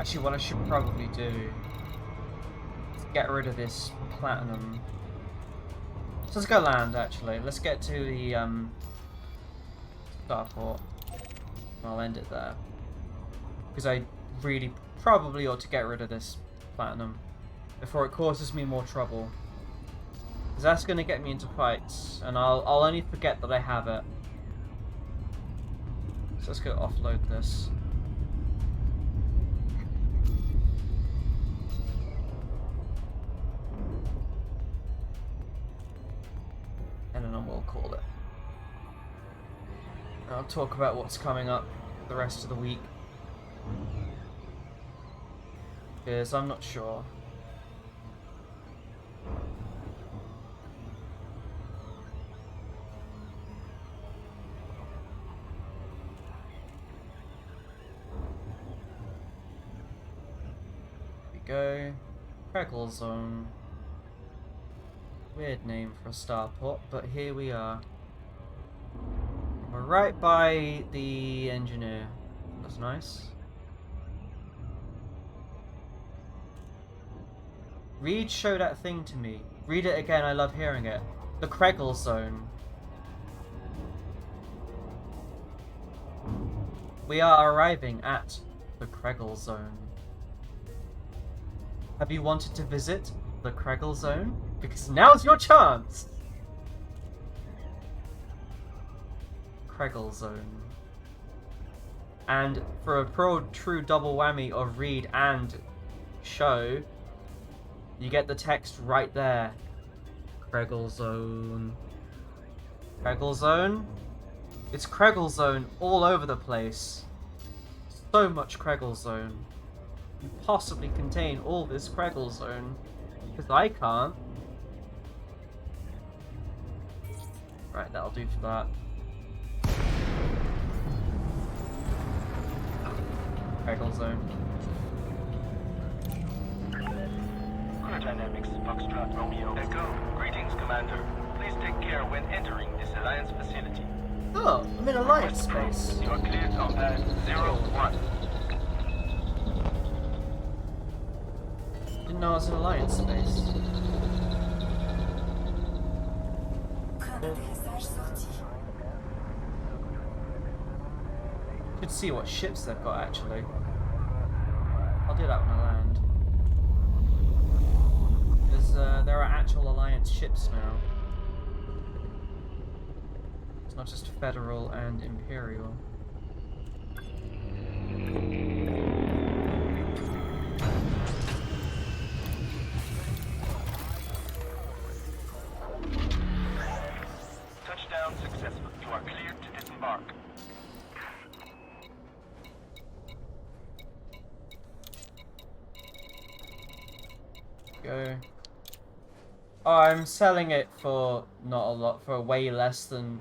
Actually, what I should probably do is get rid of this platinum. So let's go land, actually. Let's get to the starport. I'll end it there. Because I really probably ought to get rid of this platinum before it causes me more trouble. Because that's going to get me into fights, and I'll only forget that I have it. So let's go offload this. And then we'll call it. I'll talk about what's coming up the rest of the week. Because I'm not sure. Here we go. Preggle Zone. Weird name for a starport, but here we are. We're right by the engineer. That's nice. Reed, show that thing to me. Read it again, I love hearing it. The Preggle Zone. We are arriving at the Preggle Zone. Have you wanted to visit the Preggle Zone? Because now's your chance! Kregel Zone. And for a true double whammy of read and show, you get the text right there. Kregel Zone. Kregel Zone? It's Kregel Zone all over the place. So much Kregel Zone. You possibly contain all this Kregel Zone. Because I can't. Right, that'll do for that. Kregel Zone. Crew Dynamics, Foxtrot Romeo Echo. Greetings, Commander. Please take care when entering this Alliance facility. Oh, I'm in Alliance space. You are cleared on path 01. Didn't know I was in Alliance space. Train d'atterrissage sorti. Good to see what ships they've got actually. I'll do that when I land. There are actual Alliance ships now. It's not just Federal and Imperial. Touchdown successful. You are cleared to disembark. Go. Oh, I'm selling it for not a lot, for way less than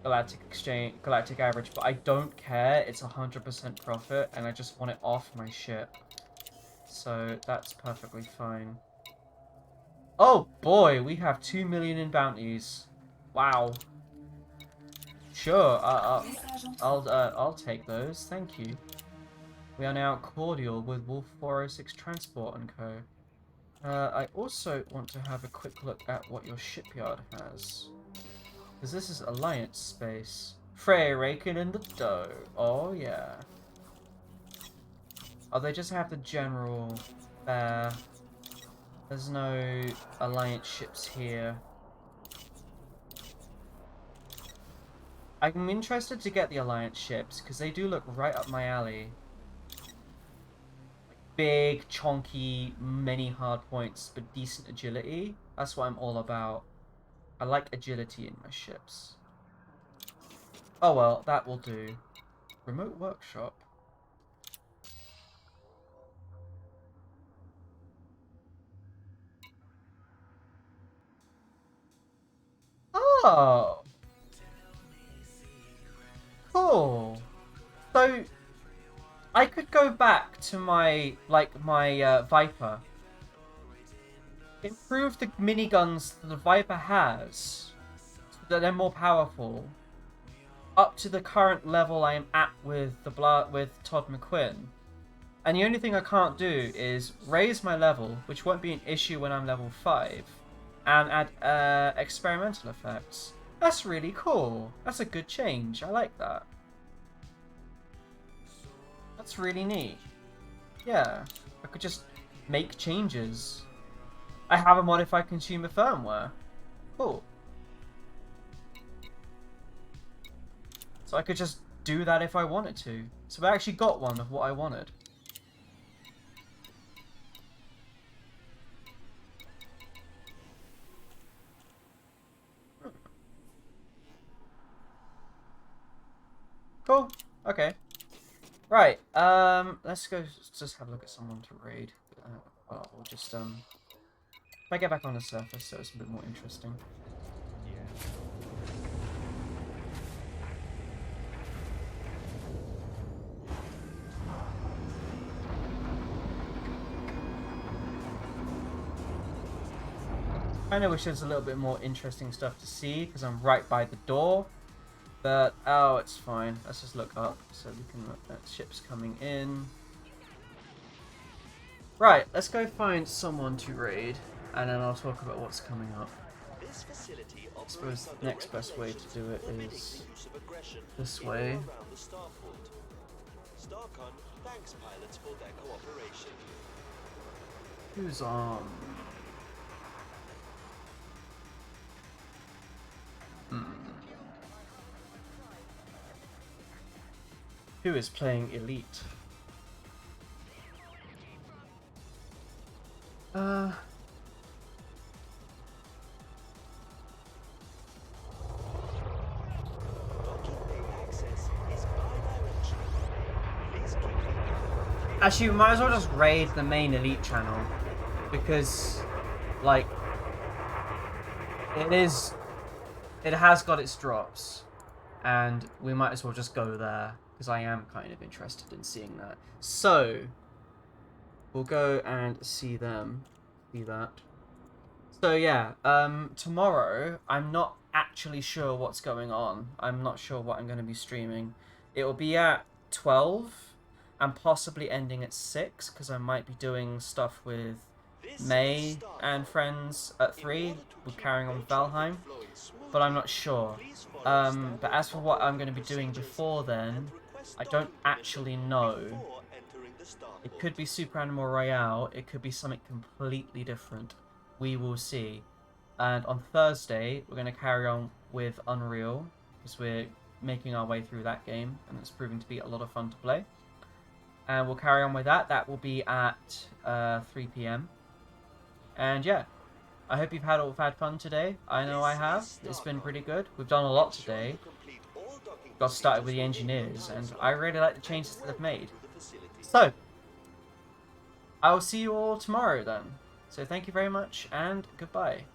Galactic average, but I don't care. It's 100% profit, and I just want it off my ship. So that's perfectly fine. Oh boy, we have 2 million in bounties. Wow. Sure, I'll take those. Thank you. We are now cordial with Wolf 406 Transport and Co. I also want to have a quick look at what your shipyard has. Because this is Alliance space. Frey raking in the dough. Oh yeah. Oh, they just have the general there. There's no Alliance ships here. I'm interested to get the Alliance ships because they do look right up my alley. Big, chonky, many hard points, but decent agility. That's what I'm all about. I like agility in my ships. Oh well, that will do. Remote workshop. Oh! Cool. So, I could go back to my Viper. Improve the miniguns that the Viper has, so that they're more powerful, up to the current level I am at with Todd McQuinn. And the only thing I can't do is raise my level, which won't be an issue when I'm level 5, and add experimental effects. That's really cool. That's a good change. I like that. That's really neat. Yeah, I could just make changes. I have a modified consumer firmware. Cool. So I could just do that if I wanted to. So I actually got one of what I wanted. Cool. Okay. Right. Let's go. Just have a look at someone to raid. Well, we'll just if I get back on the surface, so it's a bit more interesting. I know wish there's a little bit more interesting stuff to see because I'm right by the door. But, oh, it's fine. Let's just look up so we can look at ships coming in. Right, let's go find someone to raid, and then I'll talk about what's coming up. I suppose the next best way to do it is this way. Who's on? Who is playing Elite? Actually, we might as well just raid the main Elite channel, because, like, it has got its drops, and we might as well just go there, because I am kind of interested in seeing that. So, we'll go and see them, see that. So yeah, tomorrow, I'm not actually sure what's going on. I'm not sure what I'm going to be streaming. It will be at 12, and possibly ending at 6, because I might be doing stuff with May and friends at 3. We're carrying on with Valheim, but I'm not sure. But as for what I'm going to be doing before then, I don't actually know. It could be Super Animal Royale, it could be something completely different. We will see. And on Thursday, we're going to carry on with Unreal, because we're making our way through that game, and it's proving to be a lot of fun to play. And we'll carry on with that. That will be at 3 PM. And yeah, I hope you've all had fun today. I know I have. It's been pretty good. We've done a lot today. Got started with the engineers, and I really like the changes that they've made. So, I will see you all tomorrow then. So thank you very much, and goodbye.